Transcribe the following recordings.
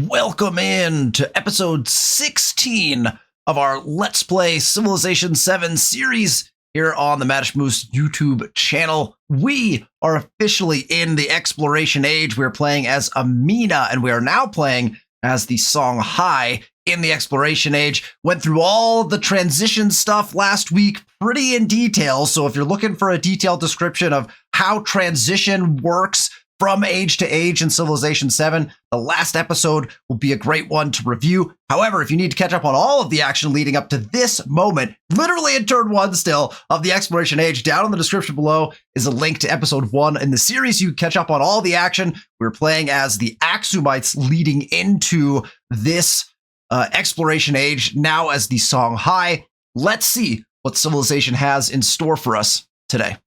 Welcome in to episode 16 of our Let's Play Civilization 7 series here on the Madish Moose YouTube channel. We are officially in the exploration age. We're playing as Amina, and we are now playing as the Songhai in the exploration age. Went through all the transition stuff last week pretty in detail, so if you're looking for a detailed description of how transition works from age to age in Civilization 7, the last episode will be a great one to review. However, if you need to catch up on all of the action leading up to this moment, literally in turn 1 still of the exploration age, down in the description below is a link to episode 1 in the series. You can catch up on all the action. We're playing as the Axumites leading into this exploration age, now as the Songhai. Let's see what Civilization has in store for us today.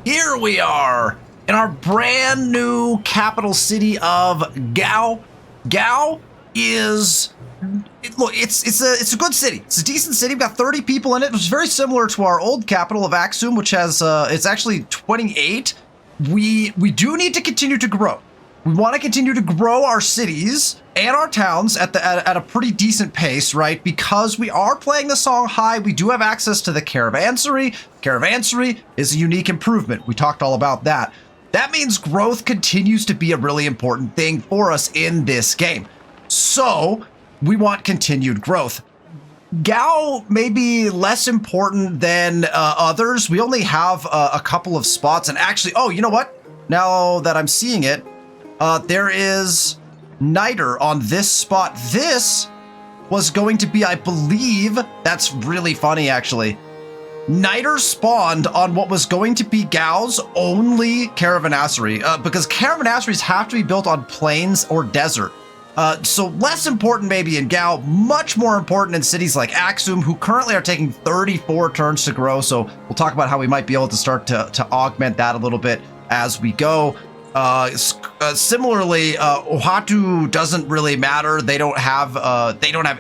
Here we are in our brand new capital city of Gao. Gao is, look, it's a good city. It's a decent city. We've got 30 people in it. It's very similar to our old capital of Axum, which has it's actually 28. We do need to continue to grow. We want to continue to grow our cities and our towns at a pretty decent pace, right? Because we are playing the Songhai, we do have access to the Caravanserai. Caravanserai is a unique improvement. We talked all about that. That means growth continues to be a really important thing for us in this game. So we want continued growth. Gao may be less important than others. We only have a couple of spots, and actually, oh, you know what? Now that I'm seeing it, there is Niter on this spot. This was going to be, I believe, that's really funny actually. Niter spawned on what was going to be Gao's only Caravanserai, because Caravanserais have to be built on plains or desert. So less important maybe in Gao, much more important in cities like Axum, who currently are taking 34 turns to grow. So we'll talk about how we might be able to start to augment that a little bit as we go. Similarly, Ohatu doesn't really matter. They don't have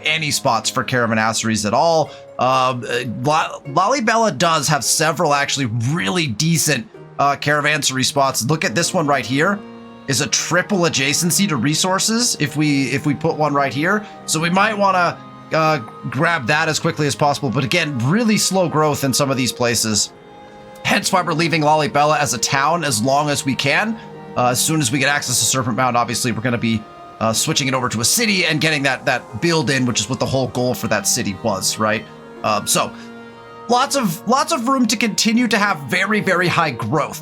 any spots for Caravanserais at all. Lalibela does have several actually really decent Caravanserai spots. Look at this one right here. Is a triple adjacency to resources if we put one right here. So we might want to grab that as quickly as possible. But again, really slow growth in some of these places. Hence why we're leaving Lalibela as a town as long as we can. As soon as we get access to Serpent Mound, obviously we're going to be switching it over to a city and getting that build in, which is what the whole goal for that city was, right? So lots of room to continue to have very, very high growth.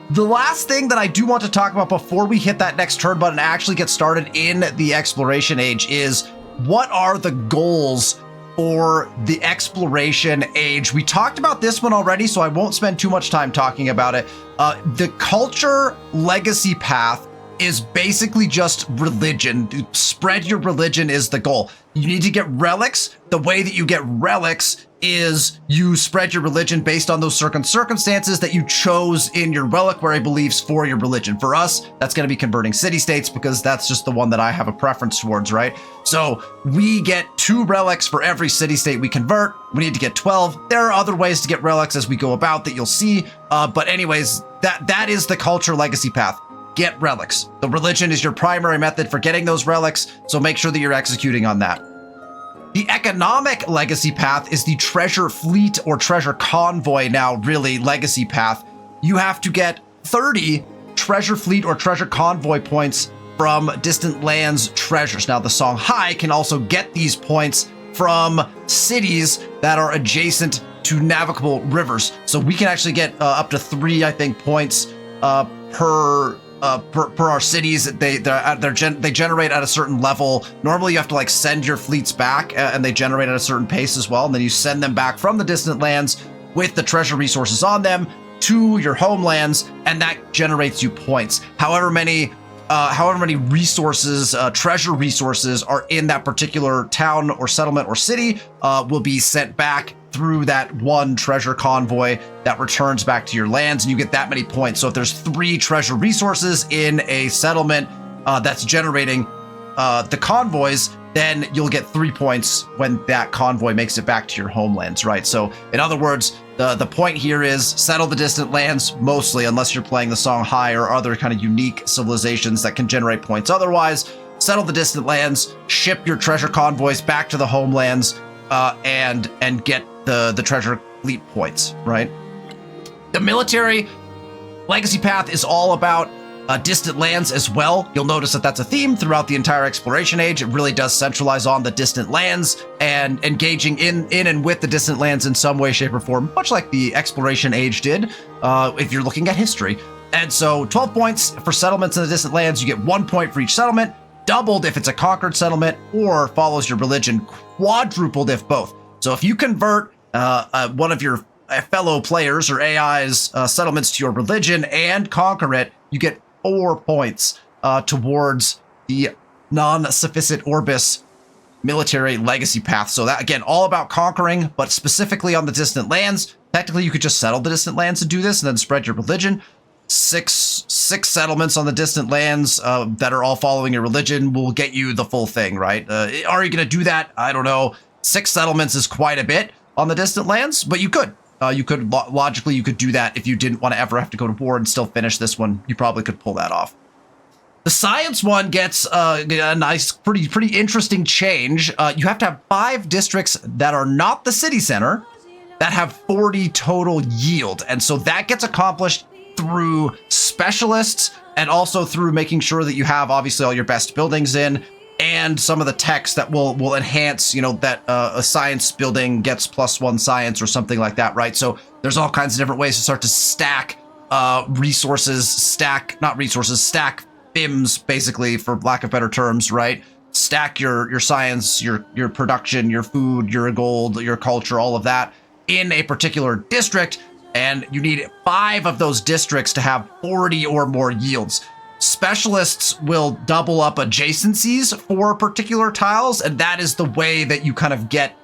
The last thing that I do want to talk about before we hit that next turn button and actually get started in the exploration age is what are the goals for the exploration age. We talked about this one already, so I won't spend too much time talking about it. The culture legacy path is basically just religion. Spread your religion is the goal. You need to get relics. The way that you get relics is you spread your religion based on those certain circumstances that you chose in your reliquary beliefs for your religion. For us, that's going to be converting city-states because that's just the one that I have a preference towards, right? So we get 2 relics for every city-state we convert. We need to get 12. There are other ways to get relics as we go about that you'll see. But anyways, that is the culture legacy path. Get relics. The religion is your primary method for getting those relics, so make sure that you're executing on that. The economic legacy path is the treasure fleet or treasure convoy now, really, legacy path. You have to get 30 treasure fleet or treasure convoy points from distant lands treasures. Now, the Songhai can also get these points from cities that are adjacent to navigable rivers. So we can actually get up to 3, I think, points per our cities. They generate at a certain level. Normally you have to like send your fleets back and they generate at a certain pace as well. And then you send them back from the distant lands with the treasure resources on them to your homelands, and that generates you points. However many resources, treasure resources are in that particular town or settlement or city will be sent back through that one treasure convoy that returns back to your lands, and you get that many points. So if there's 3 treasure resources in a settlement that's generating the convoys, then you'll get 3 points when that convoy makes it back to your homelands, right? So in other words, The point here is settle the distant lands, mostly, unless you're playing the Songhai or other kind of unique civilizations that can generate points. Otherwise, settle the distant lands, ship your treasure convoys back to the homelands, and get the treasure fleet points, right? The military legacy path is all about distant lands as well. You'll notice that that's a theme throughout the entire exploration age. It really does centralize on the distant lands and engaging in and with the distant lands in some way, shape, or form, much like the exploration age did, if you're looking at history. And so 12 points for settlements in the distant lands. You get 1 point for each settlement, doubled if it's a conquered settlement, or follows your religion, quadrupled if both. So if you convert one of your fellow players or AI's settlements to your religion and conquer it, you get 4 points towards the non-sufficit orbis military legacy path. So that, again, all about conquering, but specifically on the distant lands. Technically, you could just settle the distant lands to do this and then spread your religion. Six settlements on the distant lands that are all following your religion will get you the full thing, right? Are you going to do that? I don't know. 6 settlements is quite a bit on the distant lands, but you could. Logically, you could do that if you didn't want to ever have to go to war and still finish this one. You probably could pull that off. The science one gets a nice, pretty interesting change. You have to have 5 districts that are not the city center that have 40 total yield. And so that gets accomplished through specialists and also through making sure that you have obviously all your best buildings in, and some of the techs that will enhance, that a science building gets +1 science or something like that, right? So there's all kinds of different ways to start to stack resources, stack FIMs, basically, for lack of better terms, right? Stack your science, your production, your food, your gold, your culture, all of that in a particular district. And you need 5 of those districts to have 40 or more yields. Specialists will double up adjacencies for particular tiles, and that is the way that you kind of get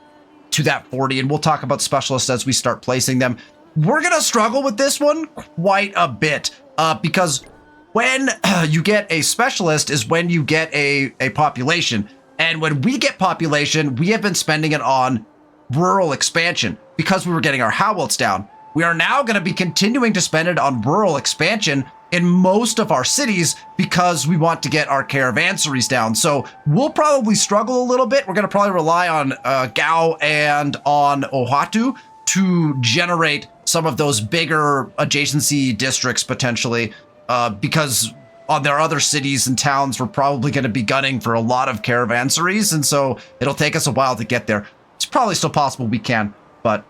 to that 40. And we'll talk about specialists as we start placing them. We're going to struggle with this one quite a bit because when you get a specialist is when you get a population. And when we get population, we have been spending it on rural expansion because we were getting our Howelts down. We are now going to be continuing to spend it on rural expansion in most of our cities because we want to get our caravanseries down. So we'll probably struggle a little bit. We're going to probably rely on Gao and on Ohatu to generate some of those bigger adjacency districts potentially because on their other cities and towns, we're probably going to be gunning for a lot of caravanseries. And so it'll take us a while to get there. It's probably still possible we can, but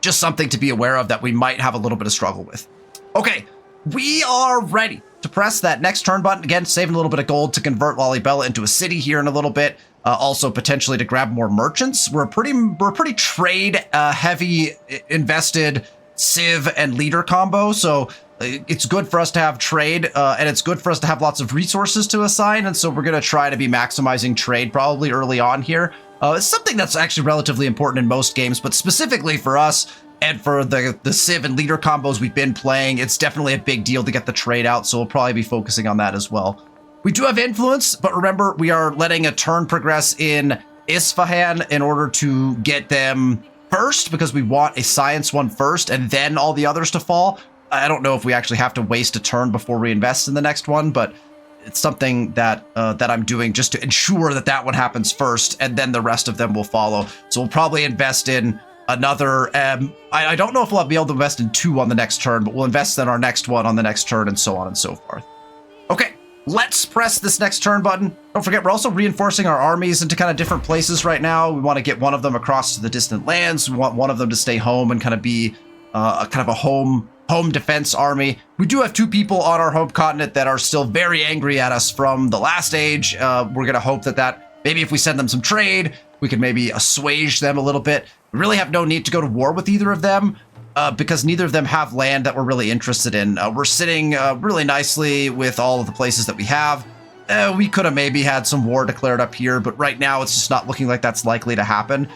just something to be aware of that we might have a little bit of struggle with. Okay. We are ready to press that next turn button. Again, saving a little bit of gold to convert Lalibela into a city here in a little bit. Also, potentially to grab more merchants. We're pretty trade heavy invested civ and leader combo. So it's good for us to have trade and it's good for us to have lots of resources to assign. And so we're going to try to be maximizing trade probably early on here. It's something that's actually relatively important in most games, but specifically for us, and for the civ and leader combos we've been playing, it's definitely a big deal to get the trade out, so we'll probably be focusing on that as well. We do have influence, but remember, we are letting a turn progress in Isfahan in order to get them first, because we want a science one first, and then all the others to fall. I don't know if we actually have to waste a turn before we invest in the next one, but it's something that I'm doing just to ensure that that one happens first, and then the rest of them will follow. So we'll probably invest in another, I don't know if we'll be able to invest in 2 on the next turn, but we'll invest in our next one on the next turn and so on and so forth. Okay, let's press this next turn button. Don't forget, we're also reinforcing our armies into kind of different places right now. We want to get one of them across to the distant lands. We want one of them to stay home and kind of be a home defense army. We do have 2 people on our home continent that are still very angry at us from the last age. We're going to hope that maybe if we send them some trade, we can maybe assuage them a little bit. We really have no need to go to war with either of them because neither of them have land that we're really interested in. We're sitting really nicely with all of the places that we have. We could have maybe had some war declared up here, but right now it's just not looking like that's likely to happen.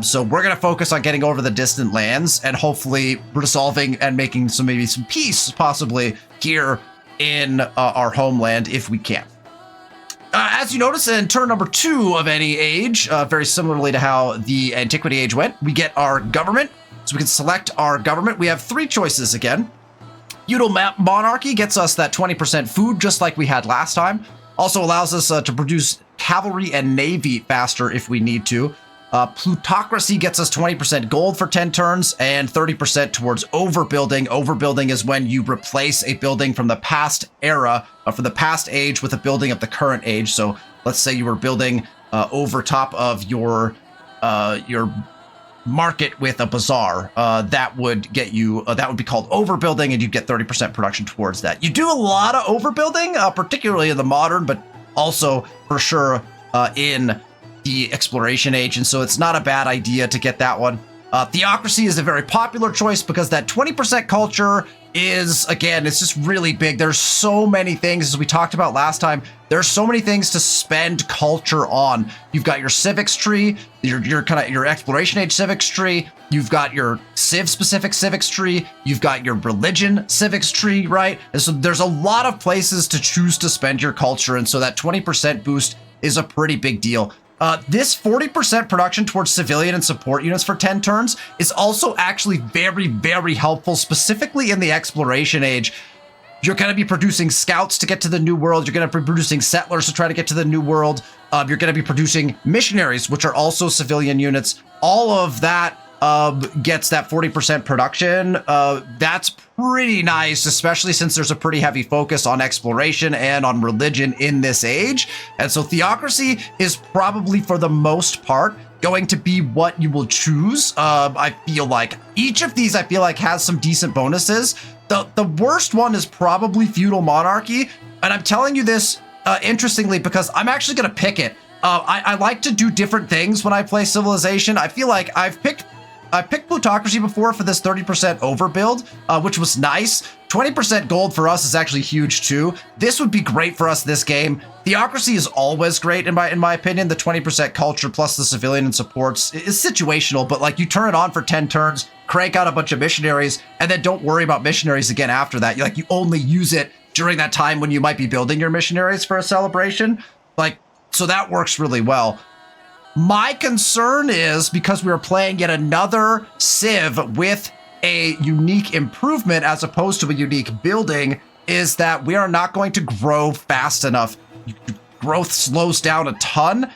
So we're going to focus on getting over the distant lands and hopefully resolving and making maybe some peace possibly here in our homeland if we can. As you notice in turn number 2 of any age, very similarly to how the Antiquity age went, we get our government. So we can select our government. We have 3 choices again. Feudal monarchy gets us that 20% food, just like we had last time. Also allows us to produce cavalry and navy faster if we need to. Plutocracy gets us 20% gold for 10 turns and 30% towards overbuilding. Overbuilding is when you replace a building from the past era, from the past age, with a building of the current age. So let's say you were building over top of your market with a bazaar, that would get you, that would be called overbuilding, and you'd get 30% production towards that. You do a lot of overbuilding, particularly in the modern, but also for sure in the exploration age, and so it's not a bad idea to get that one. Theocracy is a very popular choice because that 20% culture is, again, it's just really big. There's so many things, as we talked about last time, there's so many things to spend culture on. You've got your civics tree, your exploration age civics tree, you've got your civ-specific civics tree, you've got your religion civics tree, right? And so there's a lot of places to choose to spend your culture, and so that 20% boost is a pretty big deal. This 40% production towards civilian and support units for 10 turns is also actually very, very helpful, specifically in the exploration age. You're going to be producing scouts to get to the New World. You're going to be producing settlers to try to get to the New World. You're going to be producing missionaries, which are also civilian units. All of that gets that 40% production. That's pretty nice, especially since there's a pretty heavy focus on exploration and on religion in this age. And so theocracy is probably, for the most part, going to be what you will choose. I feel like each of these, has some decent bonuses. The worst one is probably feudal monarchy. And I'm telling you this, interestingly, because I'm actually going to pick it. I like to do different things when I play Civilization. I feel like I've picked plutocracy before for this 30% overbuild, which was nice. 20% gold for us is actually huge too. This would be great for us this game. Theocracy is always great in my opinion. The 20% culture plus the civilian and supports is situational, but like you turn it on for 10 turns, crank out a bunch of missionaries, and then don't worry about missionaries again after that. You only use it during that time when you might be building your missionaries for a celebration. So that works really well. My concern is, because we are playing yet another civ with a unique improvement as opposed to a unique building, is that we are not going to grow fast enough. Growth slows down a ton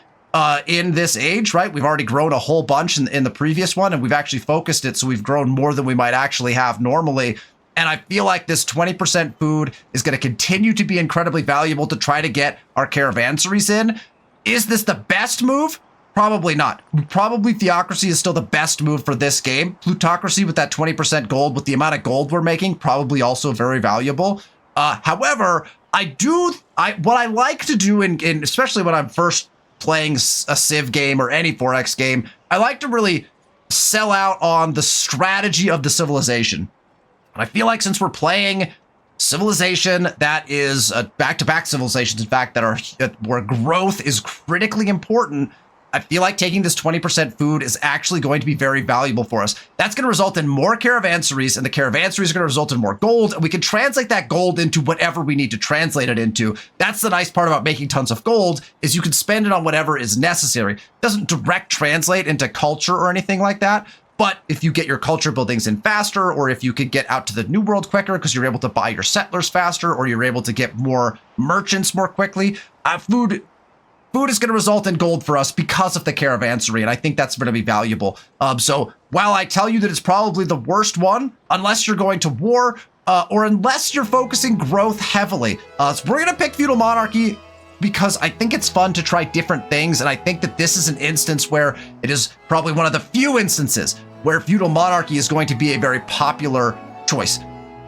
in this age, right? We've already grown a whole bunch in the previous one, and we've actually focused it, so we've grown more than we might actually have normally. And I feel like this 20% food is going to continue to be incredibly valuable to try to get our caravanseries in. Is this the best move? Probably not. Probably theocracy is still the best move for this game. Plutocracy with that 20% gold, with the amount of gold we're making, probably also very valuable. However, what I like to do in especially when I'm first playing a Civ game or any 4X game, I like to really sell out on the strategy of the civilization. And I feel like since we're playing civilization that is back-to-back civilizations, in fact, where growth is critically important, I feel like taking this 20% food is actually going to be very valuable for us. That's going to result in more caravanseries, and the caravanseries are going to result in more gold, and we can translate that gold into whatever we need to translate it into. That's the nice part about making tons of gold, is you can spend it on whatever is necessary. It doesn't direct translate into culture or anything like that, but if you get your culture buildings in faster, or if you could get out to the New World quicker because you're able to buy your settlers faster, or you're able to get more merchants more quickly, Food is going to result in gold for us because of the caravansary, and I think that's going to be valuable. So while I tell you that it's probably the worst one, unless you're going to war, or unless you're focusing growth heavily, so we're going to pick feudal monarchy because I think it's fun to try different things, and I think that this is an instance where it is probably one of the few instances where feudal monarchy is going to be a very popular choice.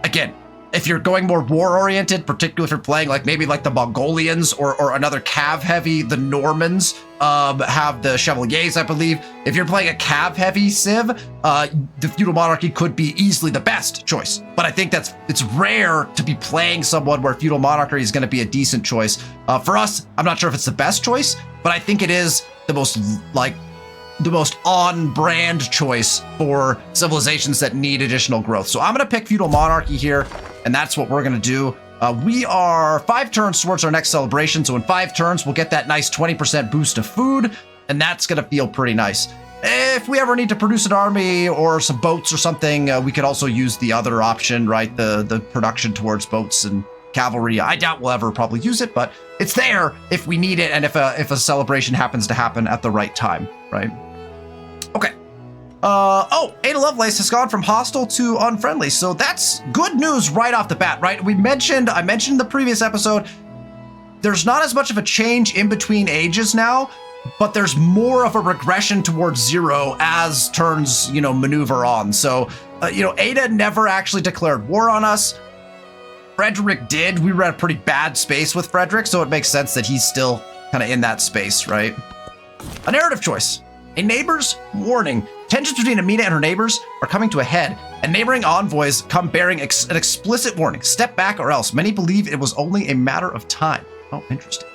Again, if you're going more war-oriented, particularly if you're playing maybe the Mongolians or another cav-heavy, the Normans have the Chevaliers, I believe. If you're playing a cav-heavy civ, the feudal monarchy could be easily the best choice. But I think it's rare to be playing someone where feudal monarchy is going to be a decent choice. For us, I'm not sure if it's the best choice, but I think it is the most on-brand choice for civilizations that need additional growth. So I'm going to pick feudal monarchy here, and that's what we're going to do. We are 5 turns towards our next celebration, so in 5 turns, we'll get that nice 20% boost of food, and that's going to feel pretty nice. if we ever need to produce an army or some boats or something, we could also use the other option, right? The production towards boats and cavalry. I doubt we'll ever probably use it, but it's there if we need it and if a celebration happens to happen at the right time, right? Okay. Oh, Ada Lovelace has gone from hostile to unfriendly, so that's good news right off the bat, right? I mentioned in the previous episode, there's not as much of a change in between ages now, but there's more of a regression towards 0 as turns, maneuver on. So, Ada never actually declared war on us. Frederick did. We were at a pretty bad space with Frederick, so it makes sense that he's still kind of in that space, right? A narrative choice. A neighbor's warning. Tensions between Amina and her neighbors are coming to a head, and neighboring envoys come bearing an explicit warning. Step back or else. Many believe it was only a matter of time. Oh, interesting.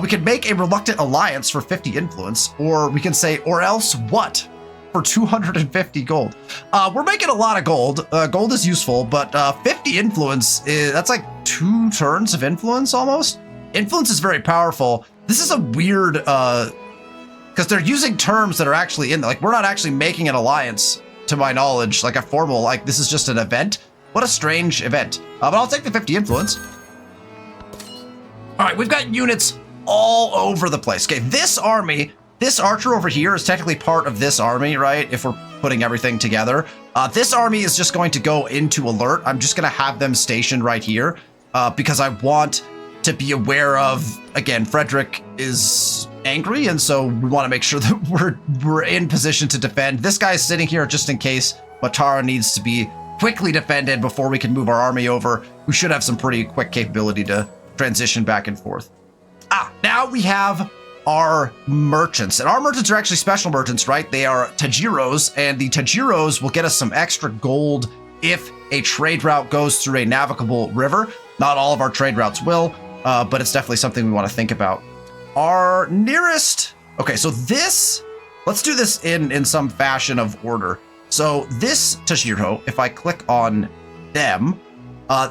We could make a reluctant alliance for 50 influence, or we can say, or else what? For 250 gold. We're making a lot of gold. Gold is useful, but 50 influence, that's like 2 turns of influence almost. Influence is very powerful. This is a weird, because they're using terms that are actually in there. Like, we're not actually making an alliance, to my knowledge, like a formal, like this is just an event. What a strange event. But I'll take the 50 influence. All right, we've got units all over the place. Okay, this army, this archer over here is technically part of this army, right? If we're putting everything together. This army is just going to go into alert. I'm just going to have them stationed right here because I want to be aware of, again, Frederick is angry, and so we want to make sure that we're in position to defend. This guy's sitting here just in case Matara needs to be quickly defended before we can move our army over. We should have some pretty quick capability to transition back and forth. Now we have our merchants, and our merchants are actually special merchants, right? They are Tajiros, and the Tajiros will get us some extra gold if a trade route goes through a navigable river. Not all of our trade routes will, but it's definitely something we want to think about. Our nearest, okay, so this, let's do this in some fashion of order. So this Tajiro, if I click on them,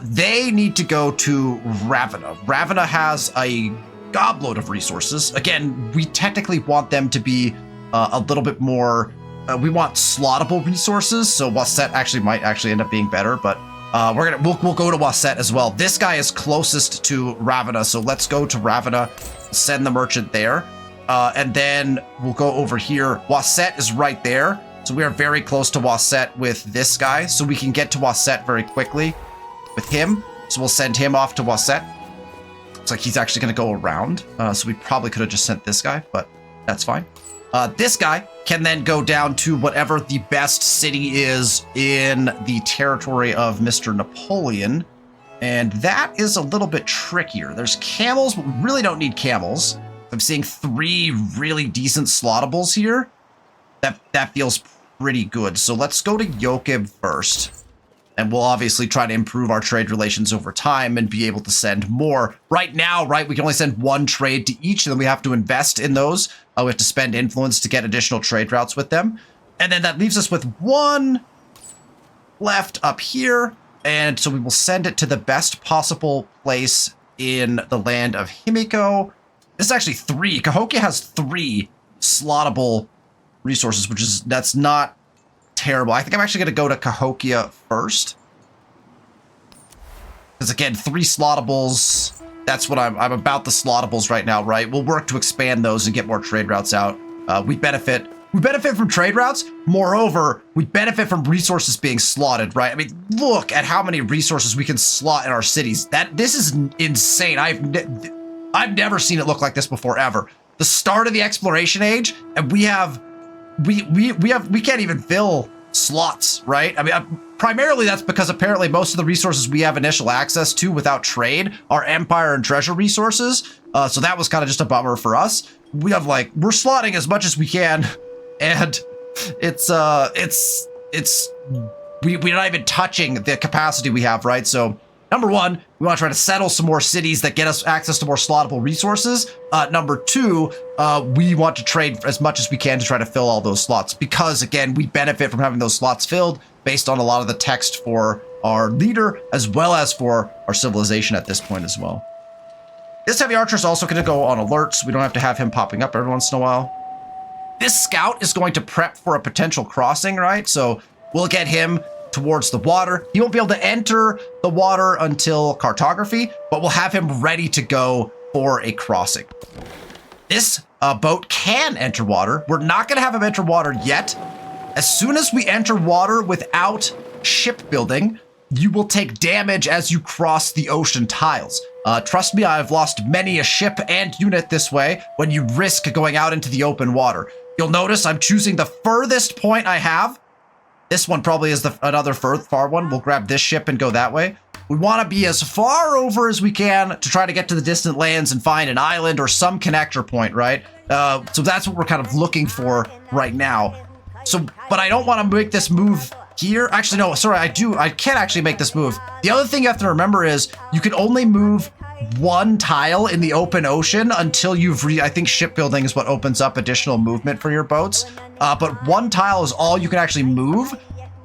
they need to go to Ravenna. Ravenna has a gobload of resources. Again, we technically want them to be a little bit more, we want slottable resources, so Wasset actually might end up being better, but we'll go to Wasset as well. This guy is closest to Ravenna, so let's go to Ravenna, send the merchant there, and then we'll go over here. Wasset is right there, so we are very close to Wasset with this guy, so we can get to Wasset very quickly with him. So we'll send him off to Wasset. Looks like he's actually going to go around, so we probably could have just sent this guy, but that's fine. This guy can then go down to whatever the best city is in the territory of Mr. Napoleon, and that is a little bit trickier. There's camels, but we really don't need camels. I'm seeing 3 really decent slottables here. That feels pretty good. So let's go to Yokib first. And we'll obviously try to improve our trade relations over time and be able to send more. Right now, right, we can only send 1 trade to each, and then we have to invest in those. We have to spend influence to get additional trade routes with them. And then that leaves us with 1 left up here. And so we will send it to the best possible place in the land of Himiko. This is actually 3. Cahokia has 3 slottable resources, that's not terrible. I think I'm actually going to go to Cahokia first. Because again, 3 slottables. That's what I'm about the slottables right now, right? We'll work to expand those and get more trade routes out. We benefit from trade routes. Moreover, we benefit from resources being slotted, right? I mean, look at how many resources we can slot in our cities. This is insane. I've never seen it look like this before, ever. The start of the exploration age, and we can't even fill slots, right? I mean, primarily that's because apparently most of the resources we have initial access to without trade are empire and treasure resources. So that was kind of just a bummer for us. We have we're slotting as much as we can, and we're not even touching the capacity we have, right? So number 1, we want to try to settle some more cities that get us access to more slottable resources. Number 2, we want to trade as much as we can to try to fill all those slots because, again, we benefit from having those slots filled based on a lot of the text for our leader as well as for our civilization at this point as well. This heavy archer is also going to go on alerts. We don't have to have him popping up every once in a while. This scout is going to prep for a potential crossing, right? So we'll get him towards the water. He won't be able to enter the water until cartography, but we'll have him ready to go for a crossing. This boat can enter water. We're not going to have him enter water yet. As soon as we enter water without shipbuilding, you will take damage as you cross the ocean tiles. Trust me, I've lost many a ship and unit this way when you risk going out into the open water. You'll notice I'm choosing the furthest point I have. This one probably is another far one. We'll grab this ship and go that way. We want to be as far over as we can to try to get to the distant lands and find an island or some connector point, right? So that's what we're kind of looking for right now. But I don't want to make this move here. Actually, no, sorry, I can't actually make this move. The other thing you have to remember is you can only move one tile in the open ocean until I think shipbuilding is what opens up additional movement for your boats. But one tile is all you can actually move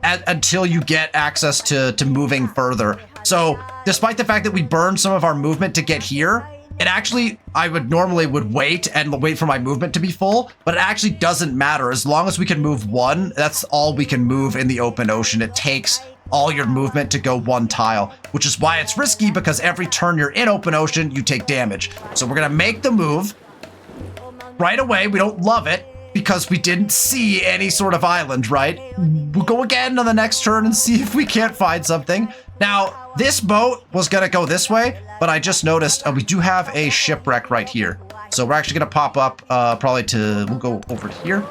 until you get access to moving further. So despite the fact that we burned some of our movement to get here, it actually, I would normally wait for my movement to be full, but it actually doesn't matter. As long as we can move one, that's all we can move in the open ocean. It takes all your movement to go one tile, which is why it's risky, because every turn you're in open ocean, you take damage. So we're gonna make the move right away. We don't love it because we didn't see any sort of island, right? We'll go again on the next turn and see if we can't find something. Now, this boat was gonna go this way, but I just noticed we do have a shipwreck right here. So we're actually gonna pop up we'll go over here.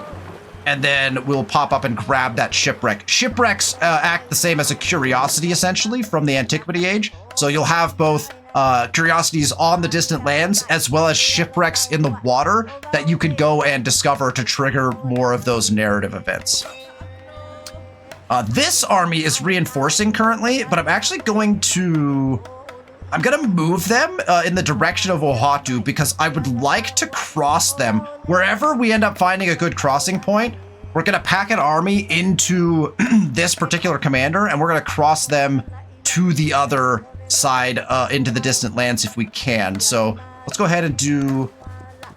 And then we'll pop up and grab that shipwreck. Shipwrecks act the same as a curiosity, essentially, from the Antiquity Age. So you'll have both curiosities on the distant lands, as well as shipwrecks in the water that you could go and discover to trigger more of those narrative events. This army is reinforcing currently, but I'm actually going to move them in the direction of Ohatu because I would like to cross them. Wherever we end up finding a good crossing point, we're going to pack an army into this particular commander, and we're going to cross them to the other side into the distant lands if we can. So let's go ahead and do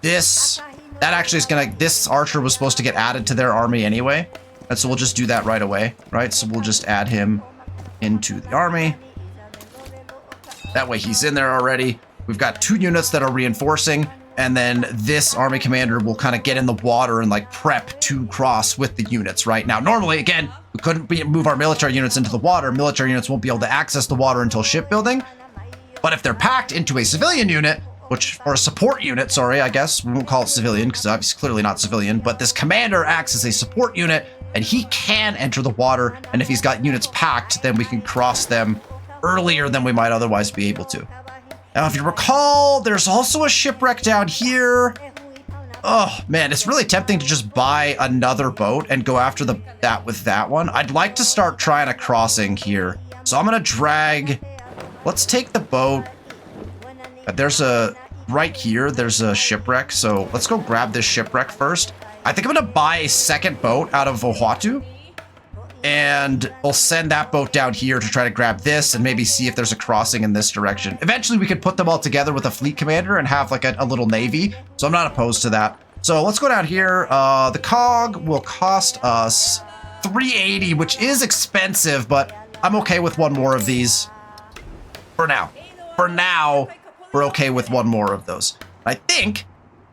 this. That actually is going to, this archer was supposed to get added to their army anyway. And so we'll just do that right away, right? So we'll just add him into the army. That way he's in there already. We've got 2 units that are reinforcing, and then this army commander will kind of get in the water and like prep to cross with the units right now. Normally, again, we couldn't move our military units into the water. Military units won't be able to access the water until shipbuilding. But if they're packed into a civilian unit, or a support unit, sorry, I guess. We won't call it civilian because obviously clearly not civilian, but this commander acts as a support unit and he can enter the water. And if he's got units packed, then we can cross them earlier than we might otherwise be able to. Now, if you recall, there's also a shipwreck down here. Oh man, it's really tempting to just buy another boat and go after that with that one. I'd like to start trying a crossing here. So I'm gonna drag, let's take the boat. Right here, there's a shipwreck. So let's go grab this shipwreck first. I think I'm gonna buy a second boat out of Ohatu. And we'll send that boat down here to try to grab this and maybe see if there's a crossing in this direction. Eventually, we could put them all together with a fleet commander and have like a little navy. So I'm not opposed to that. So let's go down here. The cog will cost us 380, which is expensive, but I'm okay with one more of these for now. For now, we're okay with one more of those. I think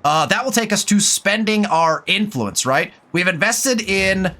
that will take us to spending our influence, right? We've invested in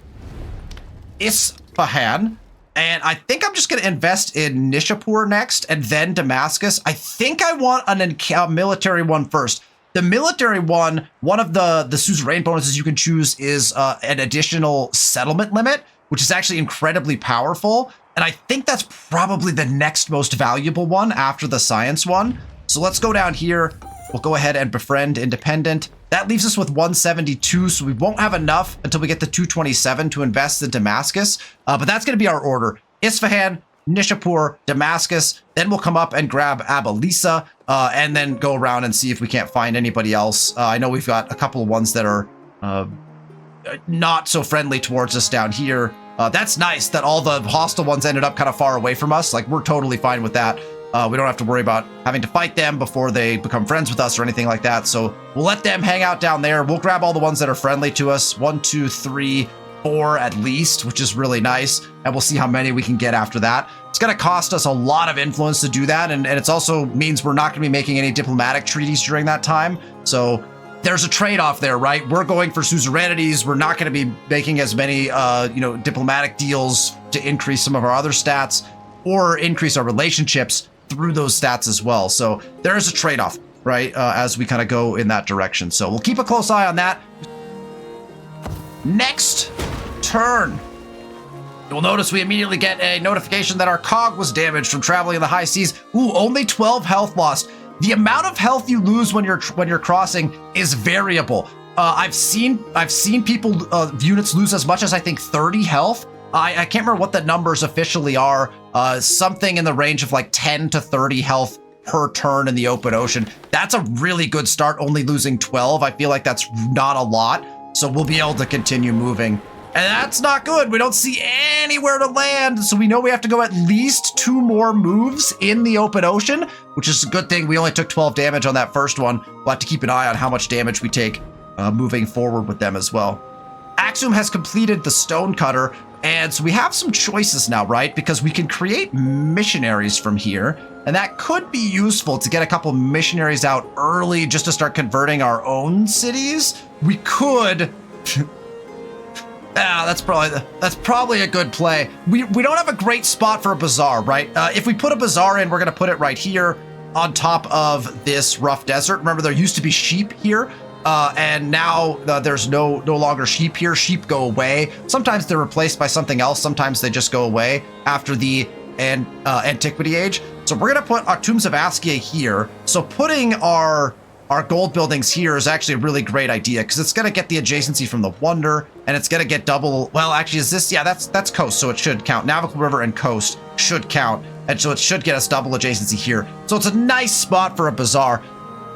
Isfahan, and I think I'm just going to invest in Nishapur next and then Damascus. I think I want a military one first. The military one of the suzerain bonuses you can choose is an additional settlement limit, which is actually incredibly powerful. And I think that's probably the next most valuable one after the science one. So let's go down here. We'll go ahead and befriend independent. That leaves us with 172, so we won't have enough until we get to 227 to invest in Damascus. But that's going to be our order. Isfahan, Nishapur, Damascus. Then we'll come up and grab Abalisa, and then go around and see if we can't find anybody else. I know we've got a couple of ones that are not so friendly towards us down here. That's nice that all the hostile ones ended up kind of far away from us. Like, we're totally fine with that. We don't have to worry about having to fight them before they become friends with us or anything like that. So we'll let them hang out down there. We'll grab all the ones that are friendly to us. 1, 2, 3, 4 at least, which is really nice. And we'll see how many we can get after that. It's going to cost us a lot of influence to do that. And it's also means we're not going to be making any diplomatic treaties during that time. So there's a trade-off there, right? We're going for suzerainities. We're not going to be making as many, diplomatic deals to increase some of our other stats or increase our relationships through those stats as well. So there is a trade-off, right? As we kind of go in that direction. So we'll keep a close eye on that. Next turn. You'll notice we immediately get a notification that our cog was damaged from traveling in the high seas. Ooh, only 12 health lost. The amount of health you lose when you're crossing is variable. I've seen people units lose as much as I think 30 health. I can't remember what the numbers officially are. Something in the range of like 10 to 30 health per turn in the open ocean. That's a really good start, only losing 12. I feel like that's not a lot. So we'll be able to continue moving. And that's not good. We don't see anywhere to land. So we know we have to go at least 2 more moves in the open ocean, which is a good thing. We only took 12 damage on that first one. We'll have to keep an eye on how much damage we take moving forward with them as well. Axum has completed the stone cutter. And so we have some choices now, right? Because we can create missionaries from here. And that could be useful to get a couple missionaries out early just to start converting our own cities. We could... that's probably a good play. We don't have a great spot for a bazaar, right? If we put a bazaar in, we're going to put it right here on top of this rough desert. Remember, there used to be sheep here. And now there's no longer sheep here. Sheep go away. Sometimes they're replaced by something else. Sometimes they just go away after the Antiquity Age. So we're going to put our Tombs of Askia here. So putting our gold buildings here is actually a really great idea because it's going to get the adjacency from the Wonder and it's going to get double. Well, actually, is this? Yeah, that's coast. So it should count. Navigable River and coast should count. And so it should get us double adjacency here. So it's a nice spot for a bazaar.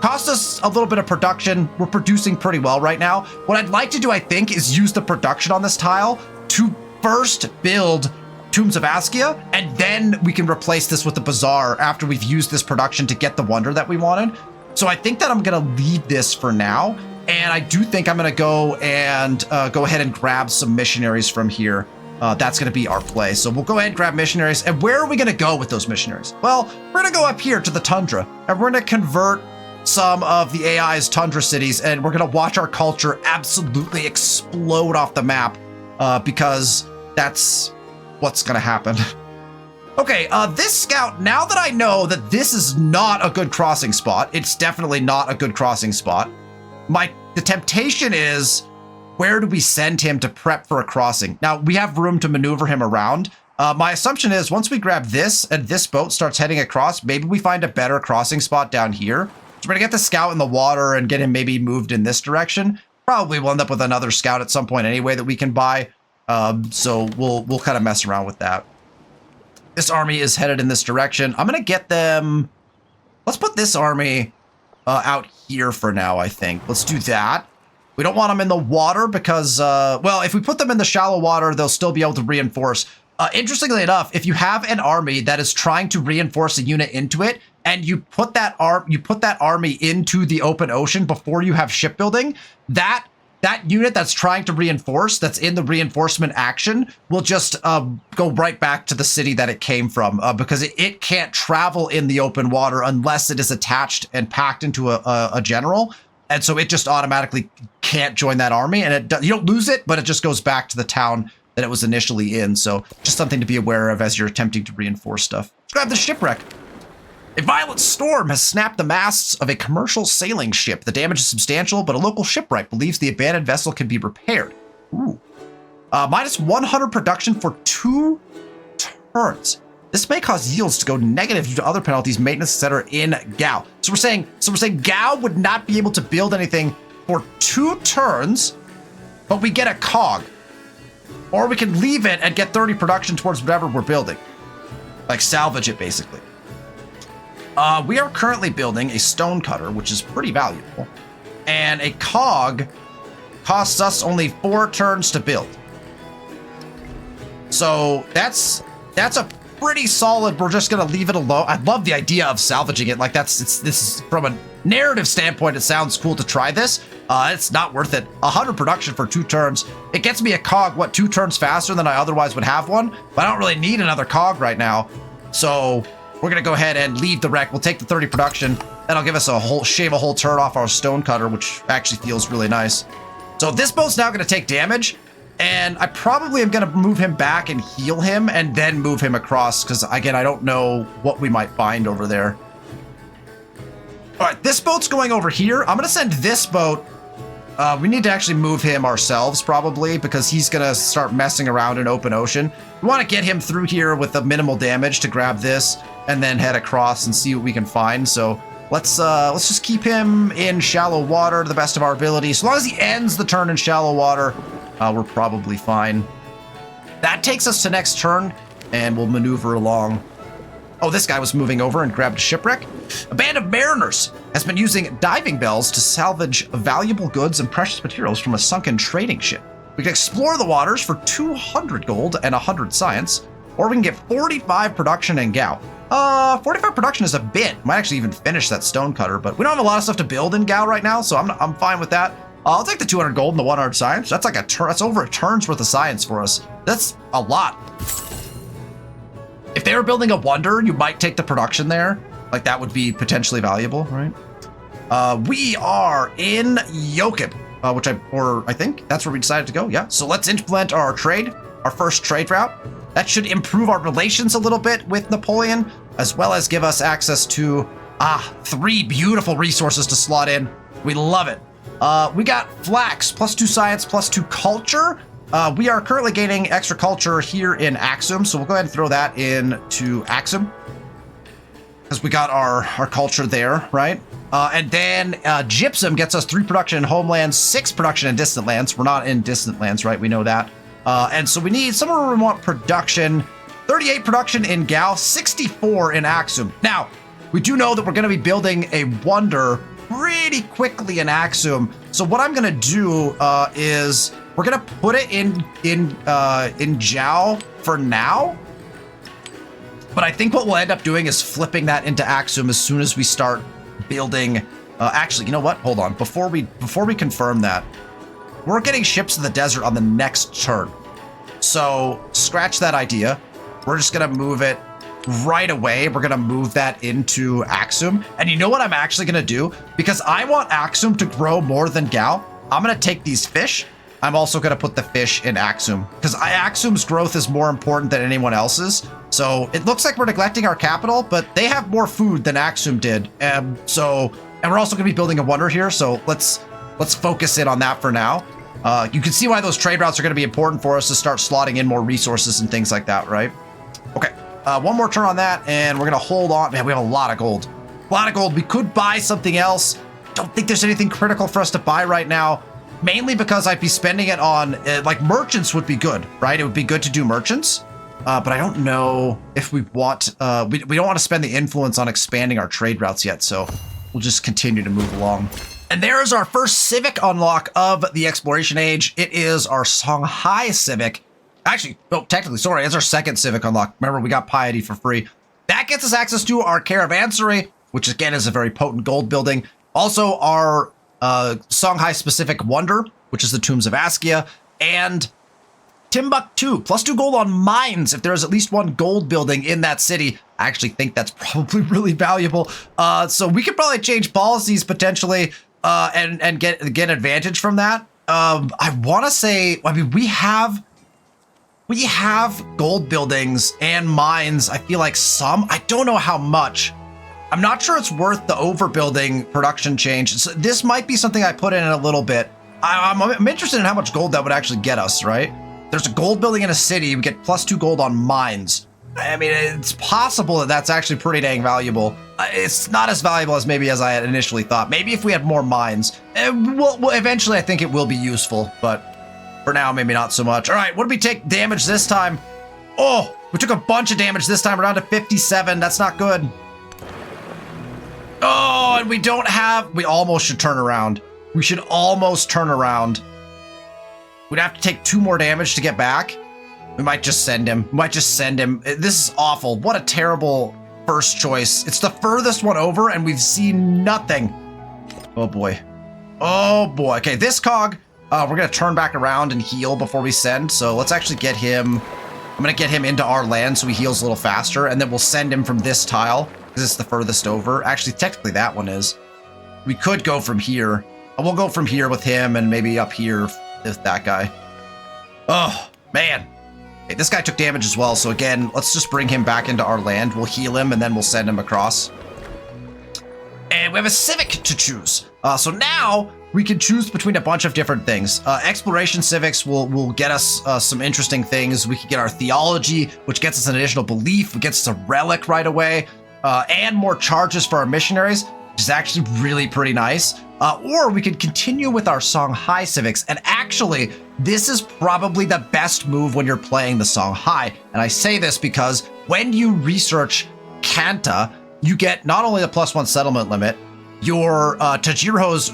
Cost us a little bit of production. We're producing pretty well right now. What I'd like to do, I think, is use the production on this tile to first build Tombs of Askia, and then we can replace this with the bazaar after we've used this production to get the wonder that we wanted. So I think that I'm going to leave this for now, and I do think I'm going to go ahead and grab some missionaries from here. That's going to be our play. So we'll go ahead and grab missionaries. And where are we going to go with those missionaries? Well, we're going to go up here to the tundra, and we're going to convert some of the AI's tundra cities, and we're going to watch our culture absolutely explode off the map because that's what's going to happen. Okay, this scout, now that I know that this is not a good crossing spot, it's definitely not a good crossing spot. The temptation is, where do we send him to prep for a crossing? Now, we have room to maneuver him around. My assumption is once we grab this and this boat starts heading across, maybe we find a better crossing spot down here. So we're gonna get the scout in the water and get him maybe moved in this direction. Probably we'll end up with another scout at some point anyway that we can buy. So we'll kind of mess around with that. This army is headed in this direction. I'm gonna get them. Let's put this army out here for now, I think. Let's do that. We don't want them in the water because, well, if we put them in the shallow water, they'll still be able to reinforce. Interestingly enough, if you have an army that is trying to reinforce a unit into it, and you put that army into the open ocean before you have shipbuilding, that unit that's trying to reinforce, that's in the reinforcement action, will just go right back to the city that it came from because it can't travel in the open water unless it is attached and packed into a general. And so it just automatically can't join that army, and you don't lose it, but it just goes back to the town that it was initially in. So just something to be aware of as you're attempting to reinforce stuff. Let's grab the shipwreck. A violent storm has snapped the masts of a commercial sailing ship. The damage is substantial, but a local shipwright believes the abandoned vessel can be repaired. Ooh. Minus 100 production for 2 turns. This may cause yields to go negative due to other penalties, maintenance, etc. in Gao. So we're saying Gao would not be able to build anything for 2 turns, but we get a cog. Or we can leave it and get 30 production towards whatever we're building. Like salvage it, basically. We are currently building a stone cutter, which is pretty valuable. And a cog costs us only 4 turns to build. So that's a pretty solid. We're just gonna leave it alone. I love the idea of salvaging it. Like this is from a narrative standpoint, it sounds cool to try this. It's not worth it. 100 production for 2 turns. It gets me a cog, 2 turns faster than I otherwise would have one, but I don't really need another cog right now. So we're gonna go ahead and leave the wreck. We'll take the 30 production. That'll give us shave a whole turn off our stone cutter, which actually feels really nice. So this boat's now gonna take damage. And I probably am going to move him back and heal him and then move him across because, again, I don't know what we might find over there. All right, this boat's going over here. I'm going to send this boat. We need to actually move him ourselves probably because he's going to start messing around in open ocean. We want to get him through here with the minimal damage to grab this and then head across and see what we can find. So let's just keep him in shallow water to the best of our ability. As long as he ends the turn in shallow water, we're probably fine. That takes us to next turn, and we'll maneuver along. Oh, this guy was moving over and grabbed a shipwreck. A band of mariners has been using diving bells to salvage valuable goods and precious materials from a sunken trading ship. We can explore the waters for 200 gold and 100 science, or we can get 45 production and Gao. 45 production is a bit. Might actually even finish that stone cutter, but we don't have a lot of stuff to build in Gao right now, so I'm fine with that. I'll take the 200 gold and the 100 science. That's like that's over a turn's worth of science for us. That's a lot. If they were building a wonder, you might take the production there. Like that would be potentially valuable, right? We are in Yokib, I think that's where we decided to go. Yeah. So let's implement our first trade route. That should improve our relations a little bit with Napoleon, as well as give us access to 3 beautiful resources to slot in. We love it. We got flax, +2 science, +2 culture. We are currently gaining extra culture here in Axum, so we'll go ahead and throw that into Axum. Because we got our culture there, right? And then gypsum gets us 3 production in homelands, 6 production in distant lands. We're not in distant lands, right? We know that. And so we need somewhere where we want production. 38 production in Gao, 64 in Axum. Now, we do know that we're going to be building a wonder pretty quickly in Axum. So what I'm gonna do is we're gonna put it in Jiao for now. But I think what we'll end up doing is flipping that into Axum as soon as we start building. Actually, you know what? Hold on. Before we confirm that, we're getting ships in the desert on the next turn. So scratch that idea. We're just gonna move it right away. We're gonna move that into Axum. And you know what I'm actually gonna do? Because I want Axum to grow more than Gao, I'm gonna take these fish. I'm also gonna put the fish in Axum because Axum's growth is more important than anyone else's. So it looks like we're neglecting our capital, but they have more food than Axum did. And we're also gonna be building a wonder here. So let's focus in on that for now. You can see why those trade routes are gonna be important for us to start slotting in more resources and things like that, right? Okay. One more turn on that, and we're going to hold on. Man, we have a lot of gold. A lot of gold. We could buy something else. Don't think there's anything critical for us to buy right now, mainly because I'd be spending it on, like, merchants would be good, right? It would be good to do merchants, but I don't know if we want, we don't want to spend the influence on expanding our trade routes yet, so we'll just continue to move along. And there's our first civic unlock of the exploration age. It is our Songhai civic. Actually, oh, technically, sorry, it's our second civic unlock. Remember, we got piety for free. That gets us access to our caravansary, which again is a very potent gold building. Also, our Songhai specific wonder, which is the Tombs of Askia, and Timbuktu, +2 gold on mines. If there's at least one gold building in that city, I actually think that's probably really valuable. So we could probably change policies potentially and get advantage from that. I want to say, I mean, we have gold buildings and mines. I feel like some, I don't know how much. I'm not sure it's worth the overbuilding production change. So this might be something I put in a little bit. I'm interested in how much gold that would actually get us, right? There's a gold building in a city. We get +2 gold on mines. I mean, it's possible that that's actually pretty dang valuable. It's not as valuable as maybe as I had initially thought. Maybe if we had more mines, eventually I think it will be useful, but for now, maybe not so much. All right, what did we take damage this time? Oh, we took a bunch of damage this time. We're down to 57. That's not good. Oh, and we almost should turn around. We should almost turn around. We'd have to take 2 more damage to get back. We might just send him. This is awful. What a terrible first choice. It's the furthest one over, and we've seen nothing. Oh, boy. Oh, boy. Okay, this cog, we're going to turn back around and heal before we send. So let's actually get him. I'm going to get him into our land so he heals a little faster, and then we'll send him from this tile because it's the furthest over. Actually, technically, that one is. We could go from here. We'll go from here with him and maybe up here with that guy. Oh, man. Okay, this guy took damage as well. So again, let's just bring him back into our land. We'll heal him and then we'll send him across. And we have a civic to choose. So now we can choose between a bunch of different things. Exploration civics will get us some interesting things. We can get our theology, which gets us an additional belief. It gets us a relic right away. And more charges for our missionaries, which is actually really pretty nice. Or we could continue with our Songhai civics. And actually, this is probably the best move when you're playing the Songhai. And I say this because when you research Kanta, you get not only the +1 settlement limit, your Tajiros,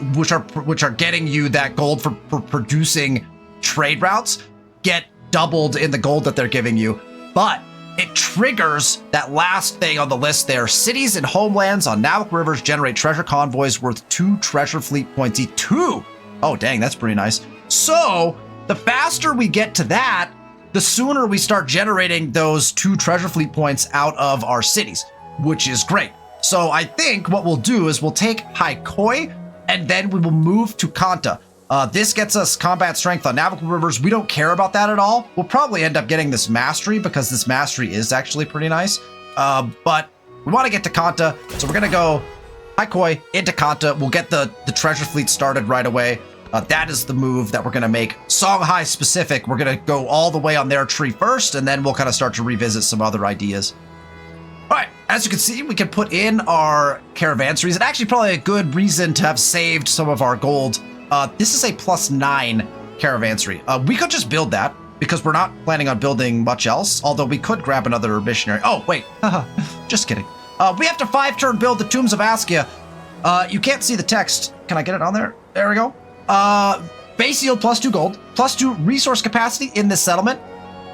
which are getting you that gold for producing trade routes, get doubled in the gold that they're giving you. But it triggers that last thing on the list there. Cities and homelands on Navik rivers generate treasure convoys worth 2 treasure fleet points each. 2! Oh, dang, that's pretty nice. So, the faster we get to that, the sooner we start generating those 2 treasure fleet points out of our cities, which is great. So I think what we'll do is we'll take Haikoi, and then we will move to Kanta. This gets us combat strength on navigable rivers. We don't care about that at all. We'll probably end up getting this mastery because this mastery is actually pretty nice. But we want to get to Kanta, so we're going to go Haikoi into Kanta. We'll get the treasure fleet started right away. That is the move that we're going to make. Songhai specific, we're going to go all the way on their tree first, and then we'll kind of start to revisit some other ideas. All right, as you can see, we can put in our caravanseries, and actually probably a good reason to have saved some of our gold. This is a +9 caravansery. We could just build that because we're not planning on building much else, although we could grab another missionary. Oh, wait, just kidding. We have to 5-turn build the Tombs of Askia. You can't see the text. Can I get it on there? There we go. Base yield +2 gold, +2 resource capacity in this settlement.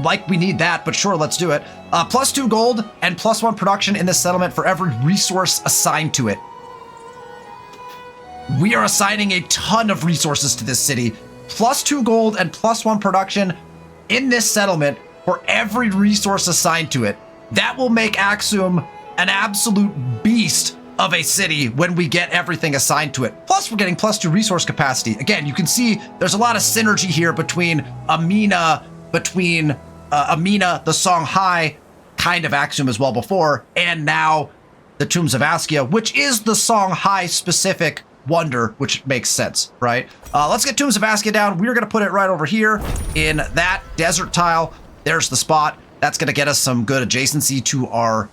Like we need that, but sure, let's do it. +2 gold and +1 production in this settlement for every resource assigned to it. We are assigning a ton of resources to this city. +2 gold and +1 production in this settlement for every resource assigned to it. That will make Axum an absolute beast of a city when we get everything assigned to it. Plus, we're getting +2 resource capacity. Again, you can see there's a lot of synergy here between Amina, the Songhai, kind of Axum as well before, and now the Tombs of Askia, which is the Songhai specific wonder, which makes sense, right? Let's get Tombs of Askia down. We're going to put it right over here in that desert tile. There's the spot. That's going to get us some good adjacency to our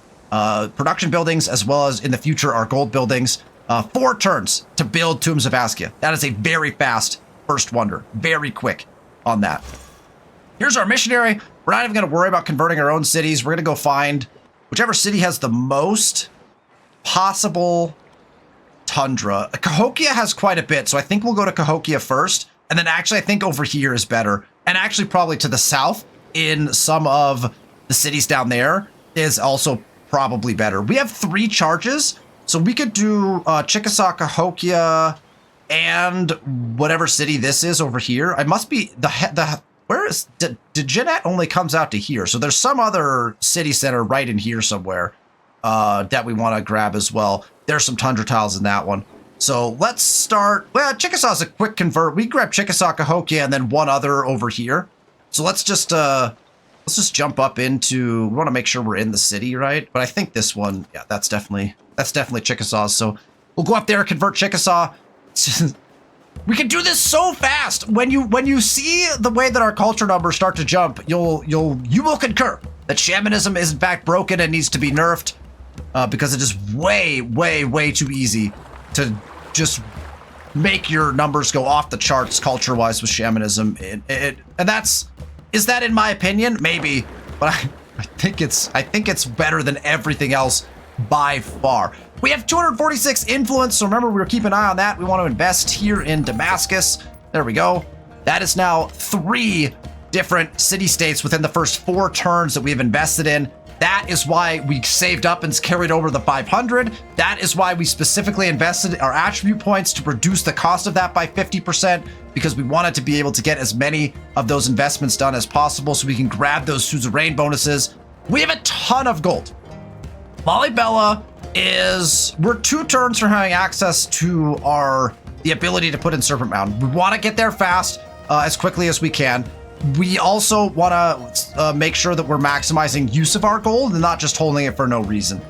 production buildings, as well as in the future, our gold buildings. 4 turns to build Tombs of Askia. That is a very fast first wonder. Very quick on that. Here's our missionary. We're not even going to worry about converting our own cities. We're going to go find whichever city has the most possible tundra. Cahokia has quite a bit, so I think we'll go to Cahokia first. And then actually, I think over here is better. And actually probably to the south in some of the cities down there is also probably better. We have 3 charges, so we could do Chickasaw, Cahokia, and whatever city this is over here. I must be where is Degenet only comes out to here, so there's some other city center right in here somewhere that we want to grab as well. There's some tundra tiles in that one. So let's start. Well, Chickasaw's a quick convert. We grab Chickasaw, Cahokia, and then one other over here. So let's just jump up into. We want to make sure we're in the city, right? But I think this one, yeah, that's definitely Chickasaw's. So we'll go up there, convert Chickasaw. We can do this so fast. When you see the way that our culture numbers start to jump, you will concur that shamanism is in fact broken and needs to be nerfed because it is way too easy to just make your numbers go off the charts culture-wise with shamanism. And is that in my opinion? Maybe, but I think it's better than everything else by far. We have 246 influence, so remember we were keeping an eye on that. We want to invest here in Damascus. There we go. That is now 3 different city-states within the first 4 turns that we have invested in. That is why we saved up and carried over the 500. That is why we specifically invested our attribute points to reduce the cost of that by 50%, because we wanted to be able to get as many of those investments done as possible so we can grab those suzerain bonuses. We have a ton of gold. Lollibella we're 2 turns from having access to the ability to put in Serpent Mountain. We want to get there fast, as quickly as we can. We also want to make sure that we're maximizing use of our gold and not just holding it for no reason.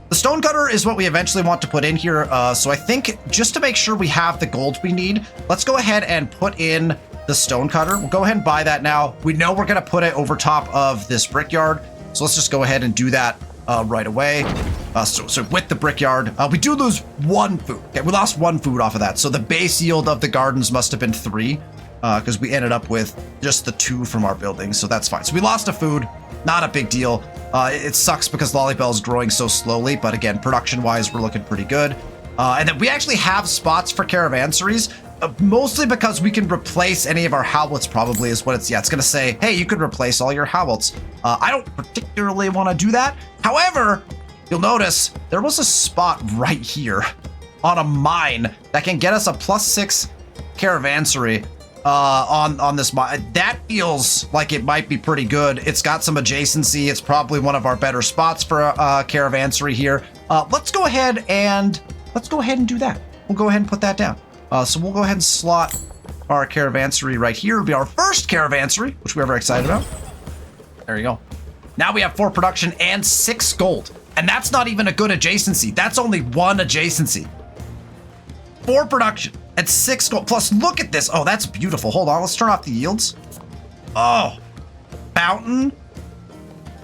The stonecutter is what we eventually want to put in here. So I think just to make sure we have the gold we need, let's go ahead and put in the stonecutter. We'll go ahead and buy that now. We know we're going to put it over top of this brickyard. So let's just go ahead and do that right away. So with the brickyard, we do lose 1 food. Okay, we lost 1 food off of that. So the base yield of the gardens must have been 3. Because we ended up with just the 2 from our building, so that's fine. So we lost a food, not a big deal. It sucks because Lollibella is growing so slowly, but again, production-wise, we're looking pretty good. And then we actually have spots for caravanseries, mostly because we can replace any of our Howlets probably is what it's going to say, hey, you could replace all your Howlets. I don't particularly want to do that. However, you'll notice there was a spot right here on a mine that can get us a +6 caravansary. On this mine. That feels like it might be pretty good. It's got some adjacency. It's probably one of our better spots for a caravansary here. Let's go ahead and do that. We'll go ahead and put that down. So we'll go ahead and slot our caravansary right here. It'll be our first caravansary, which we're very excited about. There you go. Now we have 4 production and 6 gold. And that's not even a good adjacency. That's only 1 adjacency. 4 production and 6 gold. Plus, look at this. Oh, that's beautiful. Hold on. Let's turn off the yields. Oh, fountain.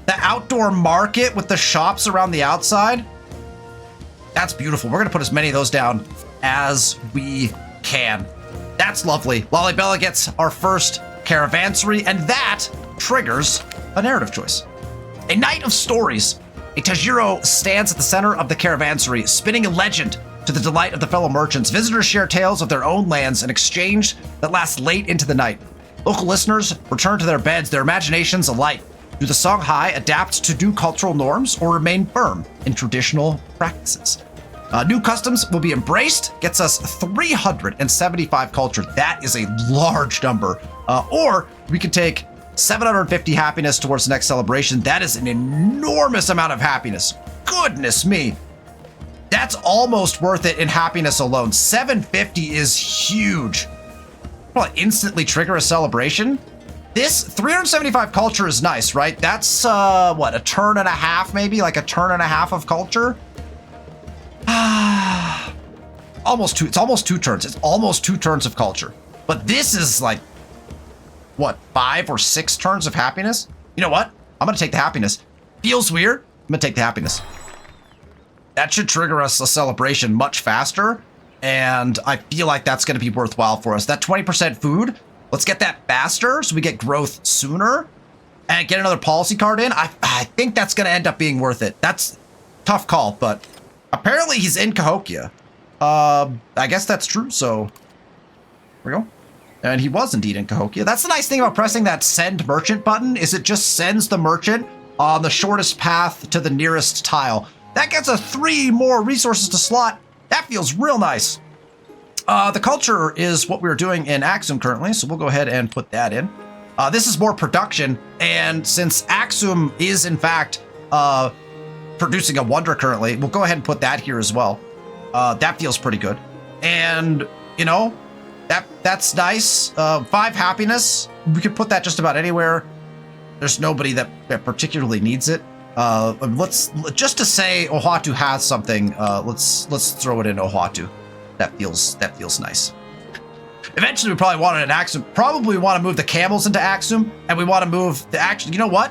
The outdoor market with the shops around the outside. That's beautiful. We're going to put as many of those down as we can. That's lovely. Lollibella gets our first caravansary, and that triggers a narrative choice. A Night of Stories. A Tajiro stands at the center of the caravansary, spinning a legend to the delight of the fellow merchants. Visitors share tales of their own lands, an exchange that lasts late into the night. Local listeners return to their beds, their imaginations alight. Do the Songhai adapt to new cultural norms or remain firm in traditional practices? New customs will be embraced, gets us 375 culture. That is a large number. Or we could take 750 happiness towards the next celebration. That is an enormous amount of happiness. Goodness me. That's almost worth it in happiness alone. 750 is huge. Well, instantly trigger a celebration. This 375 culture is nice, right? That's what, a turn and a half, maybe like a turn and a half of culture. Almost 2. It's almost 2 turns. It's almost 2 turns of culture. But this is like what, 5 or 6 turns of happiness? You know what? I'm gonna take the happiness. Feels weird. I'm gonna take the happiness. That should trigger us a celebration much faster, and I feel like that's going to be worthwhile for us. That 20% food, let's get that faster so we get growth sooner and get another policy card in. I think that's going to end up being worth it. That's tough call, but apparently he's in Cahokia. I guess that's true, so there we go. And he was indeed in Cahokia. That's the nice thing about pressing that send merchant button, is it just sends the merchant on the shortest path to the nearest tile. That gets us 3 more resources to slot. That feels real nice. The culture is what we're doing in Axum currently, so we'll go ahead and put that in. This is more production, and since Axum is in fact producing a wonder currently, we'll go ahead and put that here as well. That feels pretty good. And, you know, that's nice. 5 happiness. We could put that just about anywhere. There's nobody that particularly needs it. Let's just to say Ohatu has something. Let's throw it in Ohatu. That feels nice. Eventually, we probably want it in Axum. Probably want to move the camels into Axum, and we want to move the action. You know what?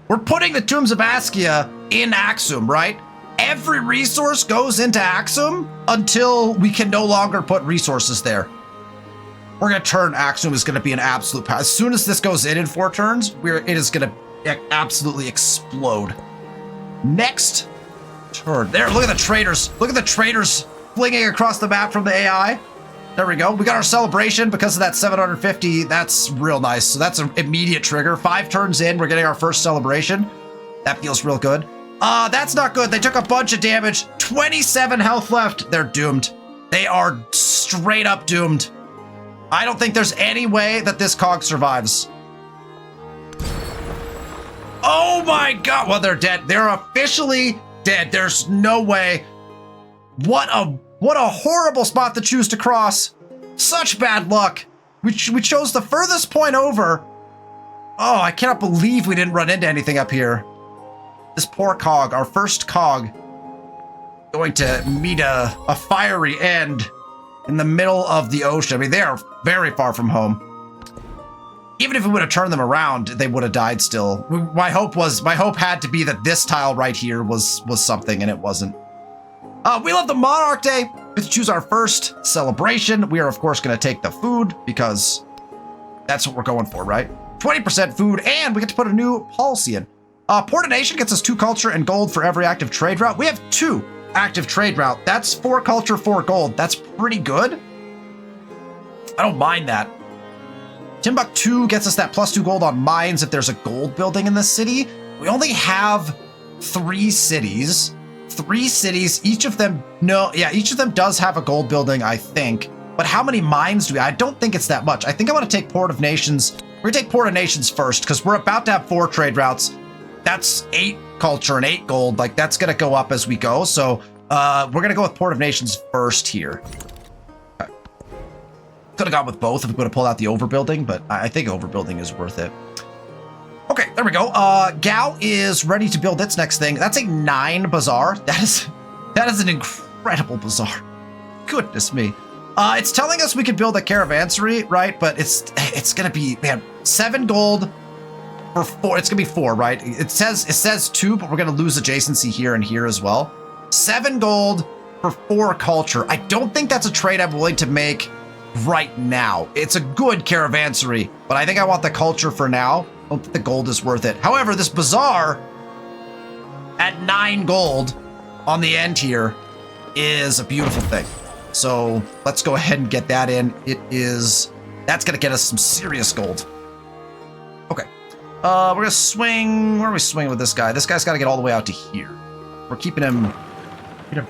We're putting the Tombs of Askia in Axum, right? Every resource goes into Axum until we can no longer put resources there. We're going to turn Axum is going to be an absolute power. As soon as this goes in 4 turns, it is going to absolutely explode. Next, turn. There, look at the traders. Look at the traders flinging across the map from the AI. There we go. We got our celebration because of that 750. That's real nice. So that's an immediate trigger. 5 turns in, we're getting our first celebration. That feels real good. That's not good. They took a bunch of damage. 27 health left. They're doomed. They are straight up doomed. I don't think there's any way that this cog survives. Oh my god. Well, they're dead. They're officially dead. There's no way. What a horrible spot to choose to cross. Such bad luck. We chose the furthest point over. Oh, I cannot believe we didn't run into anything up here. This poor cog, our first cog, going to meet a fiery end in the middle of the ocean. I mean, they are very far from home. Even if we would have turned them around, they would have died still. My hope had to be that this tile right here was something, and it wasn't. We love the Monarch Day. We have to choose our first celebration. We are, of course, going to take the food because that's what we're going for, right? 20% food, and we get to put a new policy in. Port of Nation gets us 2 culture and gold for every active trade route. We have 2 active trade route. That's 4 culture, 4 gold. That's pretty good. I don't mind that. Timbuktu gets us that +2 gold on mines if there's a gold building in the city. We only have 3 cities. 3 cities, each of them does have a gold building, I think. But how many mines do we? I don't think it's that much. I think I want to take Port of Nations. We're gonna take Port of Nations first because we're about to have 4 trade routes. That's 8 culture and 8 gold. Like, that's gonna go up as we go. So we're gonna go with Port of Nations first here. Okay. Could have gone with both if we would have pulled out the overbuilding, but I think overbuilding is worth it. Okay, there we go. Gao is ready to build its next thing. That's a 9 bazaar. That is an incredible bazaar. Goodness me. It's telling us we could build a caravansary, right? But it's gonna be, man, 7 gold for 4. It's gonna be 4, right? It says 2, but we're gonna lose adjacency here and here as well. 7 gold for 4 culture. I don't think that's a trade I'm willing to make right now. It's a good caravansary, but I think I want the culture for now. I don't think the gold is worth it. However, this bazaar at 9 gold on the end here is a beautiful thing. So let's go ahead and get that in. That's gonna get us some serious gold. Okay. We're gonna swing. Where are we swinging with this guy? This guy's got to get all the way out to here. We're keeping him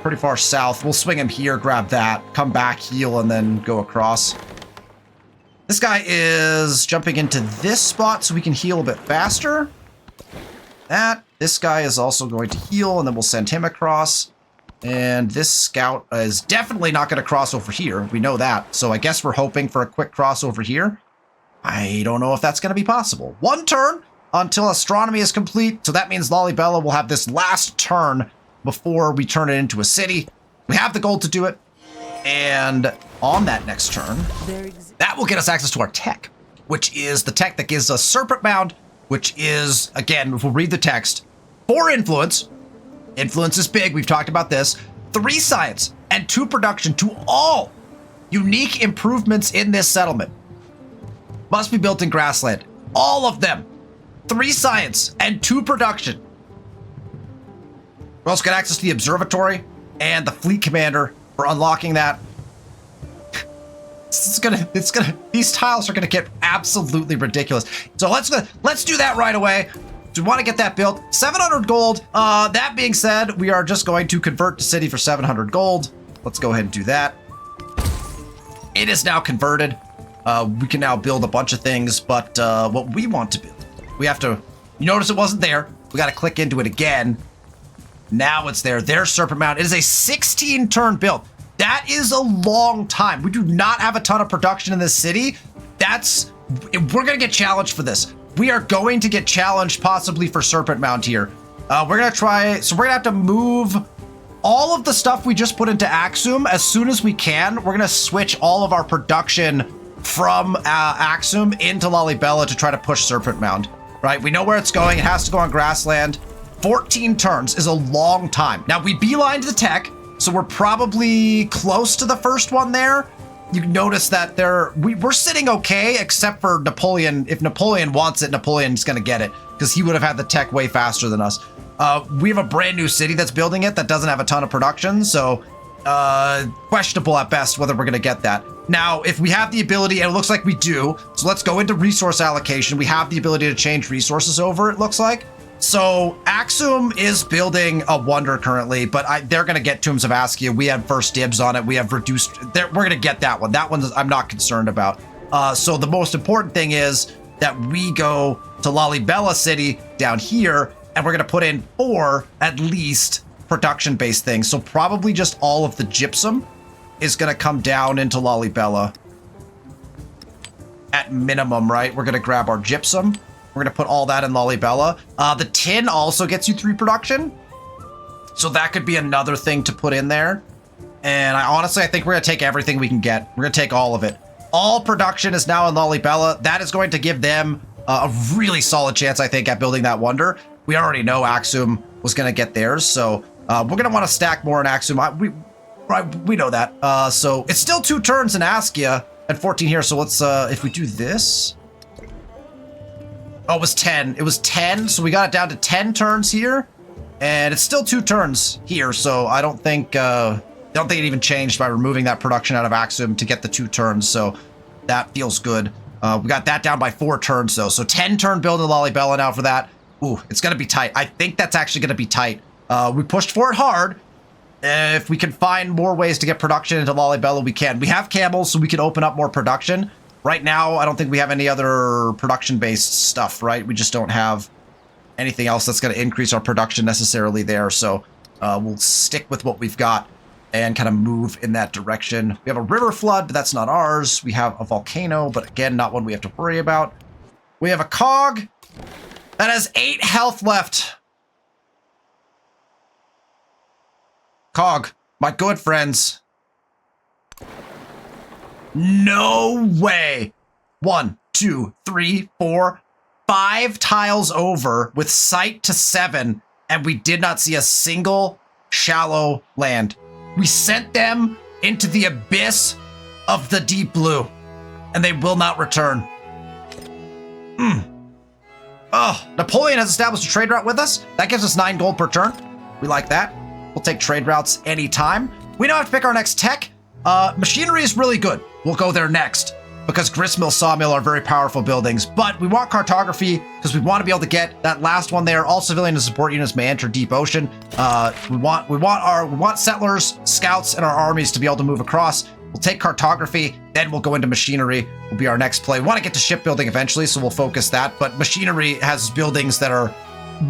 pretty far south. We'll swing him here, grab that, come back, heal, and then go across. This guy is jumping into this spot so we can heal a bit faster. This guy is also going to heal, and then we'll send him across. And this scout is definitely not going to cross over here. We know that. So I guess we're hoping for a quick cross over here. I don't know if that's going to be possible. 1 turn until astronomy is complete. So that means Lalibela will have this last turn before we turn it into a city. We have the gold to do it. And on that next turn, that will get us access to our tech, which is the tech that gives us Serpent Mound, which is, again, if we'll read the text, 4 influence. Influence is big. We've talked about this. 3 science and 2 production to all unique improvements in this settlement. Must be built in grassland. All of them. 3 science and 2 production. We also get access to the observatory and the fleet commander for unlocking that. These tiles are gonna get absolutely ridiculous. So let's do that right away. So we want to get that built. 700 gold. That being said, we are just going to convert to city for 700 gold. Let's go ahead and do that. It is now converted. We can now build a bunch of things, but what we want to build, we have to, you notice it wasn't there. We got to click into it again. Now it's there. There's Serpent Mound. It is a 16 turn build. That is a long time. We do not have a ton of production in this city. We're going to get challenged for this. We are going to get challenged possibly for Serpent Mound here. We're going to try, so we're going to have to move all of the stuff we just put into Axum as soon as we can. We're going to switch all of our production from Axum into Lalibela to try to push Serpent Mound, right? We know where it's going. It has to go on grassland. 14 turns is a long time. Now, we beelined the tech, so we're probably close to the first one there. You notice that we're sitting okay, except for Napoleon. If Napoleon wants it, Napoleon's going to get it, because he would have had the tech way faster than us. We have a brand new city that's building it that doesn't have a ton of production, so questionable at best whether we're going to get that. Now, if we have the ability, and it looks like we do, so let's go into resource allocation. We have the ability to change resources over, it looks like. So Axum is building a wonder currently, but they're going to get Tombs of Askia. We have first dibs on it. We have reduced. We're going to get that one. That one I'm not concerned about. So the most important thing is that we go to Lalibela City down here, and we're going to put in 4 at least production-based things. So probably just all of the gypsum is going to come down into Lalibela at minimum, right? We're going to grab our gypsum. We're going to put all that in Lalibela. The tin also gets you 3 production. So that could be another thing to put in there. And I think we're going to take everything we can get. We're going to take all of it. All production is now in Lalibela. That is going to give them a really solid chance, I think, at building that wonder. We already know Axum was going to get theirs. So we're going to want to stack more in Axum. We know that. So it's still 2 turns in Askia and 14 here. So let's, if we do this. Oh, it was 10. It was 10. So we got it down to 10 turns here. And it's still 2 turns here. So I don't think it even changed by removing that production out of Axum to get the 2 turns. So that feels good. We got that down by 4 turns though. So 10 turn build in Lalibela now for that. Ooh, it's going to be tight. I think that's actually going to be tight. We pushed for it hard. If we can find more ways to get production into Lalibela, we can. We have camels, so we can open up more production. Right now, I don't think we have any other production-based stuff, right? We just don't have anything else that's going to increase our production necessarily there. So we'll stick with what we've got and kind of move in that direction. We have a river flood, but that's not ours. We have a volcano, but again, not one we have to worry about. We have a cog that has 8 health left. Cog, my good friends. No way. 1, 2, 3, 4, 5 tiles over with sight to 7, and we did not see a single shallow land. We sent them into the abyss of the deep blue, and they will not return. Oh, Napoleon has established a trade route with us. That gives us 9 gold per turn. We like that. We'll take trade routes anytime. We now have to pick our next tech. Machinery is really good. We'll go there next because Gristmill, Sawmill are very powerful buildings, but we want cartography because we want to be able to get that last one there. All civilian and support units may enter deep ocean. We want settlers, scouts, and our armies to be able to move across. We'll take cartography, then we'll go into machinery. Will be our next play. We want to get to shipbuilding eventually, so we'll focus that. But machinery has buildings that are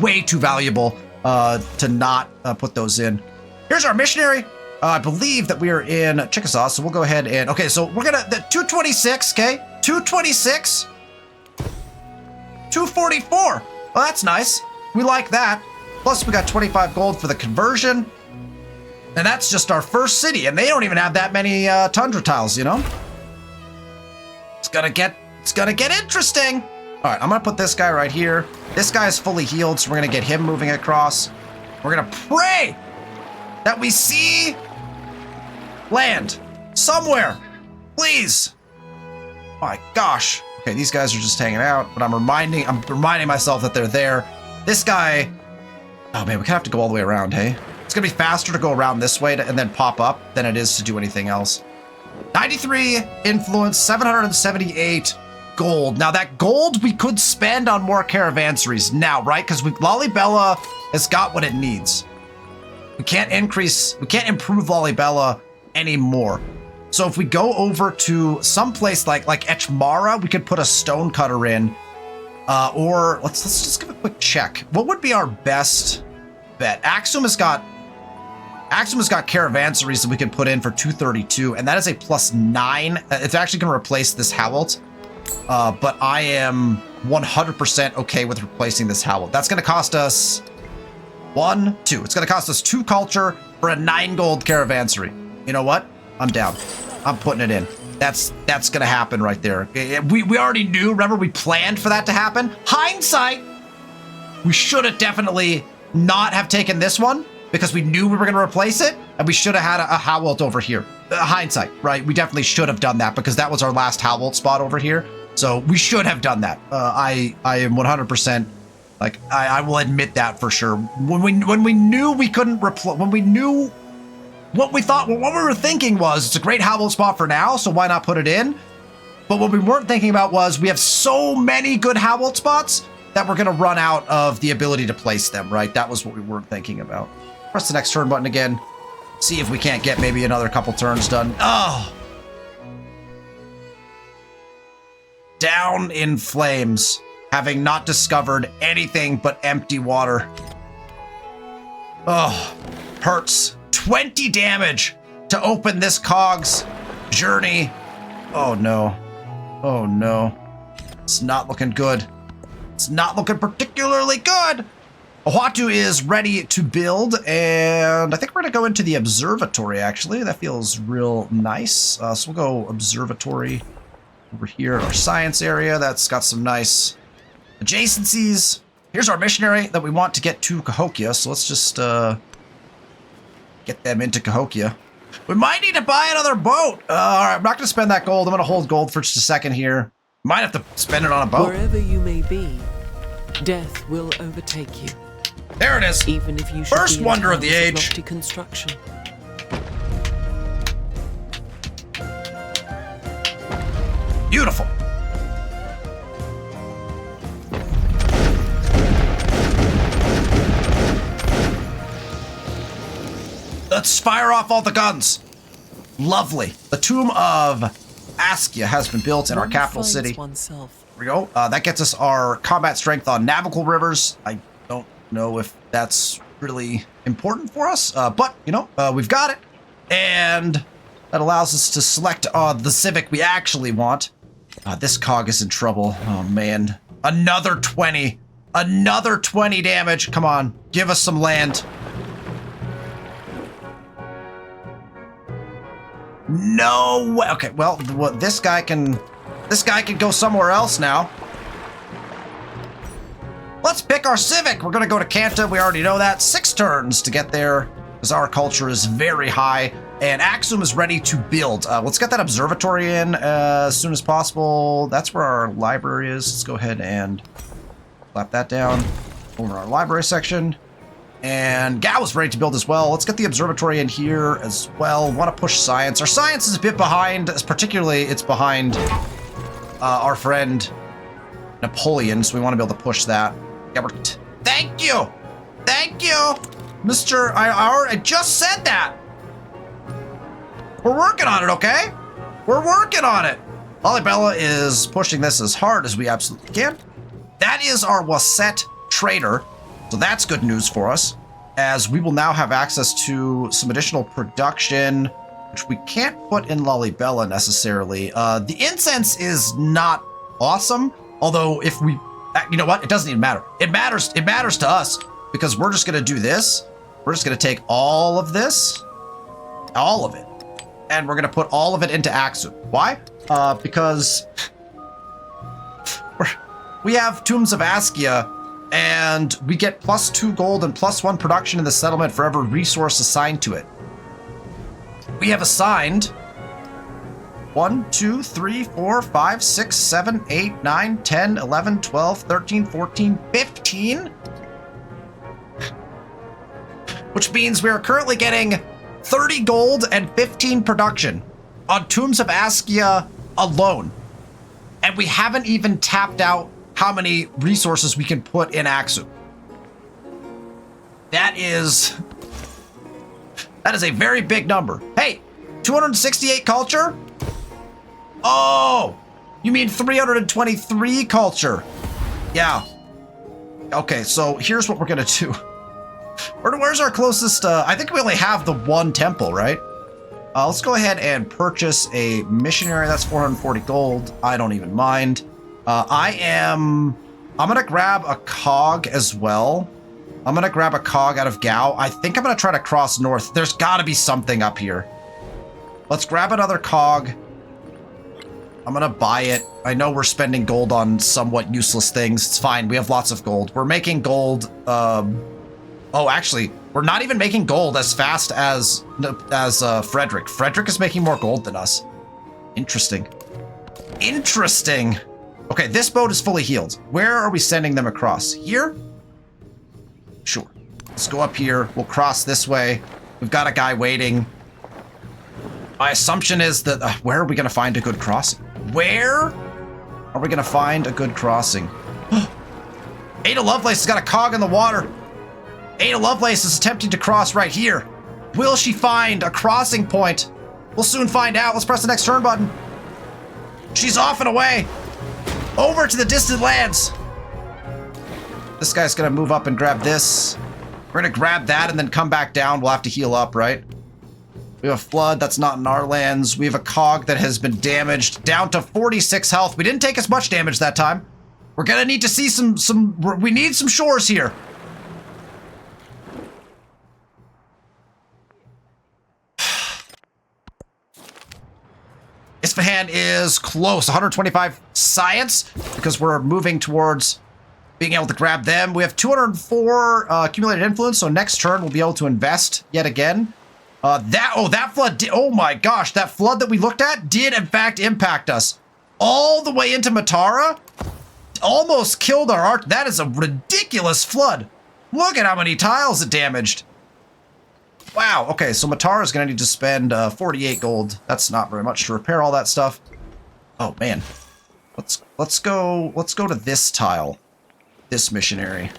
way too valuable to not put those in. Here's our missionary. I believe that we are in Chickasaw, so we'll go ahead and... Okay, so we're gonna... 226, okay? 226. 244. Well, that's nice. We like that. Plus, we got 25 gold for the conversion. And that's just our first city, and they don't even have that many tundra tiles, you know? It's gonna get interesting. All right, I'm gonna put this guy right here. This guy is fully healed, so we're gonna get him moving across. We're gonna pray that we see land somewhere, please. My gosh. Okay, these guys are just hanging out, but I'm reminding myself that they're there. This guy, oh man, we kind of have to go all the way around, hey? It's gonna be faster to go around this way and then pop up than it is to do anything else. 93 influence, 778 gold. Now that gold we could spend on more caravanseries now, right? Because Lalibela has got what it needs. We can't improve Lalibela anymore. So if we go over to some place like Echmara, we could put a stone cutter in. Or let's just give a quick check. What would be our best bet? Axum has got caravanseries that we can put in for 232, and that is a +9. It's actually going to replace this Howelt. But I am 100% okay with replacing this Howelt. That's going to cost us 1, 2. It's going to cost us 2 culture for a 9 gold caravansary. You know what? I'm down. I'm putting it in. That's going to happen right there. We already knew. Remember, we planned for that to happen. Hindsight, we should have definitely not have taken this one because we knew we were going to replace it, and we should have had a Howelt over here. Hindsight, right? We definitely should have done that because that was our last Howelt spot over here. So we should have done that. I am 100% Like, I will admit that for sure. When we knew we couldn't when we knew what we were thinking was it's a great Howell spot for now, so why not put it in? But what we weren't thinking about was we have so many good Howell spots that we're gonna run out of the ability to place them, right? That was what we weren't thinking about. Press the next turn button again. See if we can't get maybe another couple turns done. Oh! Down in flames, having not discovered anything but empty water. Oh, hurts. 20 damage to open this cog's journey. Oh no. Oh no. It's not looking good. It's not looking particularly good. Ohuatu is ready to build, and I think we're gonna go into the observatory actually. That feels real nice. So we'll go observatory over here in our science area. That's got some nice adjacencies. Here's our missionary that we want to get to Cahokia, so let's just get them into Cahokia. We might need to buy another boat. All right, I'm not going to spend that gold. I'm going to hold gold for just a second here. Might have to spend it on a boat. Wherever you may be, death will overtake you. There it is. Even if you should First be wonder of the age. lofty construction. Beautiful. Let's fire off all the guns. Lovely. The tomb of Askia has been built in our capital city. Oneself. Here we go. That gets us our combat strength on navigable rivers. I don't know if that's really important for us, but you know, we've got it. And that allows us to select the civic we actually want. This cog is in trouble. Oh man. Another 20. Another 20 damage. Come on. Give us some land. No way. Okay, well, this guy can go somewhere else now. Let's pick our civic. We're gonna go to Kanta. We already know that. 6 turns to get there, because our culture is very high. And Axum is ready to build. Let's get that observatory in as soon as possible. That's where our library is. Let's go ahead and slap that down over our library section. And Gao is ready to build as well. Let's get the observatory in here as well. Want to push science. Our science is a bit behind, particularly it's behind our friend Napoleon, so we want to be able to push that. Yeah, thank you! Thank you! Mr. I just said that! We're working on it, okay? We're working on it! Lalibela is pushing this as hard as we absolutely can. That is our Wasset trader. So that's good news for us, as we will now have access to some additional production, which we can't put in Lalibela necessarily. The incense is not awesome, although if we, you know what, it doesn't even matter. It matters to us, because we're just gonna do this. We're just gonna take all of this, all of it, and we're gonna put all of it into Axum. Why? Because we have Tombs of Askia, and we get +2 gold and +1 production in the settlement for every resource assigned to it. We have assigned 1, 2, 3, 4, 5, 6, 7, 8, 9, 10, 11, 12, 13, 14, 15. Which means we are currently getting 30 gold and 15 production on Tombs of Askia alone. And we haven't even tapped out how many resources we can put in Axum. That is a very big number. Hey, 268 culture? Oh, you mean 323 culture? Yeah. Okay, so here's what we're gonna do. Where's our closest, I think we only have the one temple, right? Let's go ahead and purchase a missionary. That's 440 gold. I don't even mind. I'm gonna grab a cog as well. I'm gonna grab a cog out of Gao. I think I'm gonna try to cross north. There's gotta be something up here. Let's grab another cog. I'm gonna buy it. I know we're spending gold on somewhat useless things. It's fine, we have lots of gold. We're making gold, oh, actually, we're not even making gold as fast as Frederick. Frederick is making more gold than us. Interesting. Interesting. Okay, this boat is fully healed. Where are we sending them across? Here? Sure. Let's go up here. We'll cross this way. We've got a guy waiting. My assumption is that... where are we going to find a good crossing? Where are we going to find a good crossing? Ada Lovelace has got a cog in the water. Ada Lovelace is attempting to cross right here. Will she find a crossing point? We'll soon find out. Let's press the next turn button. She's off and away. Over to the distant lands. This guy's going to move up and grab this. We're going to grab that and then come back down. We'll have to heal up, right? We have a flood that's not in our lands. We have a cog that has been damaged down to 46 health. We didn't take as much damage that time. We're going to need to see we need some shores here. Isfahan is close, 125 science, because we're moving towards being able to grab them. We have 204 accumulated influence, so next turn we'll be able to invest yet again. That flood, oh my gosh, that flood that we looked at did in fact impact us. All the way into Matara, almost killed our arch. That is a ridiculous flood. Look at how many tiles it damaged. Wow, okay, so Matara is going to need to spend 48 gold. That's not very much to repair all that stuff. Oh man, let's go to this tile, this missionary.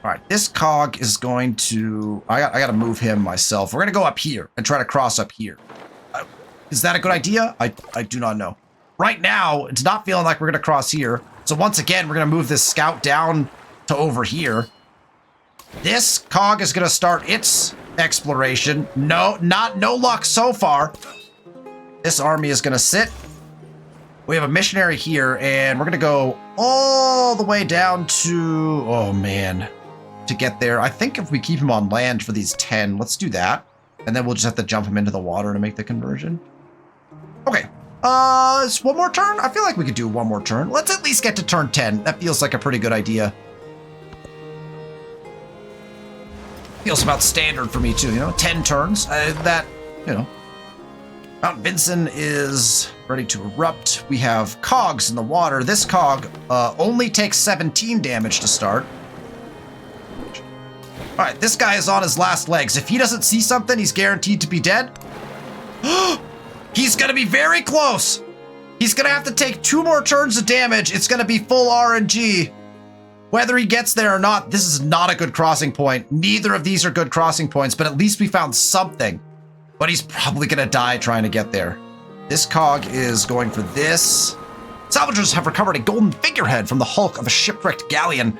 All right, this cog is going to. I got to move him myself. We're going to go up here and try to cross up here. Is that a good idea? I do not know. Right now, it's not feeling like we're going to cross here. So once again, we're going to move this scout down to over here. This cog is going to start its exploration. No luck so far. This army is going to sit. We have a missionary here, and we're going to go all the way down to, oh man, to get there. I think if we keep him on land for these 10, let's do that. And then we'll just have to jump him into the water to make the conversion. Okay. It's one more turn? I feel like we could do one more turn. Let's at least get to turn 10. That feels like a pretty good idea. Feels about standard for me too, 10 turns. Mount Vincent is ready to erupt. We have cogs in the water. This cog only takes 17 damage to start. All right, this guy is on his last legs. If he doesn't see something, he's guaranteed to be dead. He's gonna be very close. He's gonna have to take 2 more turns of damage. It's gonna be full RNG. Whether he gets there or not, this is not a good crossing point. Neither of these are good crossing points, but at least we found something. But he's probably gonna die trying to get there. This cog is going for this. Salvagers have recovered a golden figurehead from the hulk of a shipwrecked galleon.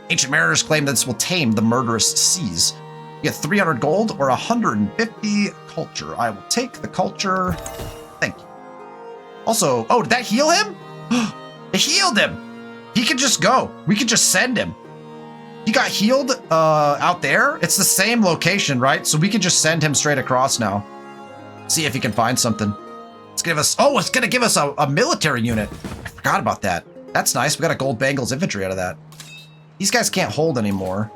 Ancient mariners claim that this will tame the murderous seas. You get 300 gold or 150 culture. I will take the culture. Thank you. Also, oh, did that heal him? It healed him. He could just go. We could just send him. He got healed out there. It's the same location, right? So we can just send him straight across now. See if he can find something. Let's give us, oh, it's gonna give us a military unit. I forgot about that. That's nice. We got a gold Bengals infantry out of that. These guys can't hold anymore.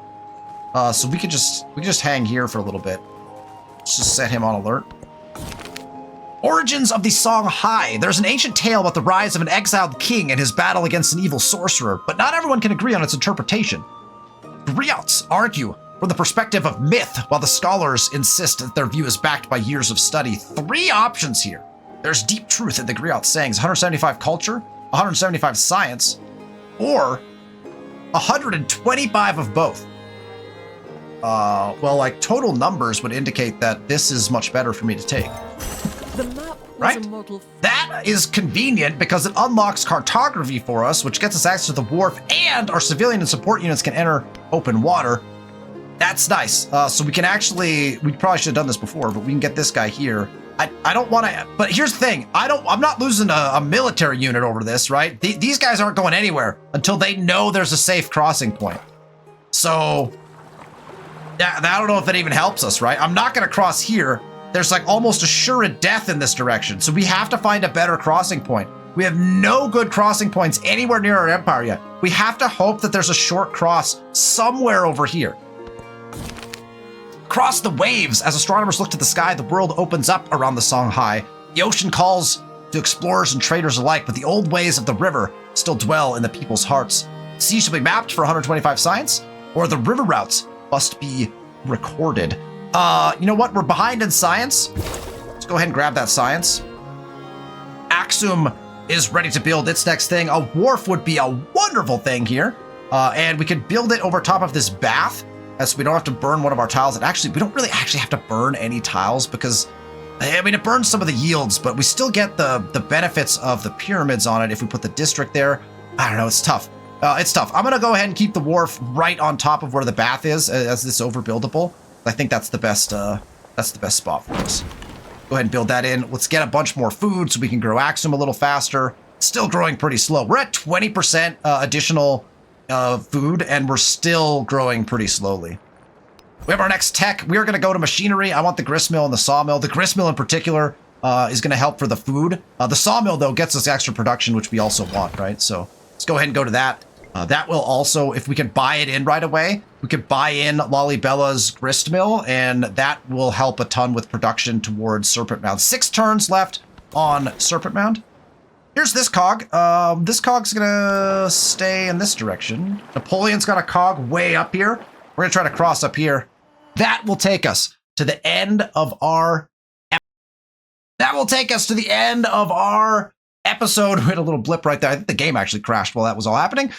So we could just hang here for a little bit. Let's just set him on alert. Origins of the Song High. There's an ancient tale about the rise of an exiled king and his battle against an evil sorcerer, but not everyone can agree on its interpretation. Griots argue from the perspective of myth, while the scholars insist that their view is backed by years of study. 3 options here. There's deep truth in the Griot sayings: 175 culture, 175 science, or 125 of both. Well, like total numbers would indicate that this is much better for me to take. The map was right? a model. That is convenient because it unlocks cartography for us, which gets us access to the wharf, and our civilian and support units can enter open water. That's nice. So we can actually, we probably should have done this before, but we can get this guy here. I don't want to, but here's the thing. I'm not losing a military unit over this, right? These guys aren't going anywhere until they know there's a safe crossing point. So I don't know if that even helps us, right? I'm not going to cross here. There's like almost assured death in this direction. So we have to find a better crossing point. We have no good crossing points anywhere near our empire yet. We have to hope that there's a short cross somewhere over here. Across the waves, as astronomers look to the sky, the world opens up around the Songhai. The ocean calls to explorers and traders alike, but the old ways of the river still dwell in the people's hearts. The sea shall be mapped for 125 science, or the river routes must be recorded. You know what? We're behind in science. Let's go ahead and grab that science. Axum is ready to build its next thing. A wharf would be a wonderful thing here. And we could build it over top of this bath, as we don't have to burn one of our tiles. And actually, we don't really actually have to burn any tiles because, I mean, it burns some of the yields, but we still get the benefits of the pyramids on it if we put the district there. I don't know, it's tough. It's tough. I'm going to go ahead and keep the wharf right on top of where the bath is, as this overbuildable. I think that's the best spot for us. Go ahead and build that in. Let's get a bunch more food so we can grow Axum a little faster. It's still growing pretty slow. We're at 20% additional food, and we're still growing pretty slowly. We have our next tech. We're going to go to machinery. I want the gristmill and the sawmill. The gristmill in particular is going to help for the food. The sawmill, though, gets us extra production, which we also want, right? So let's go ahead and go to that. That will also, if we can buy it in right away, we could buy in Lollibella's gristmill, and that will help a ton with production towards Serpent Mound. 6 turns left on Serpent Mound. Here's this cog. This cog's gonna stay in this direction. Napoleon's got a cog way up here. We're gonna try to cross up here. That will take us to the end of our episode. We had a little blip right there. I think the game actually crashed while that was all happening.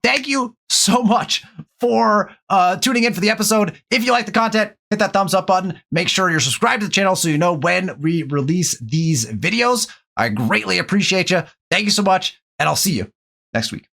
Thank you so much for tuning in for the episode. If you like the content, hit that thumbs up button. Make sure you're subscribed to the channel so you know when we release these videos. I greatly appreciate you. Thank you so much, and I'll see you next week.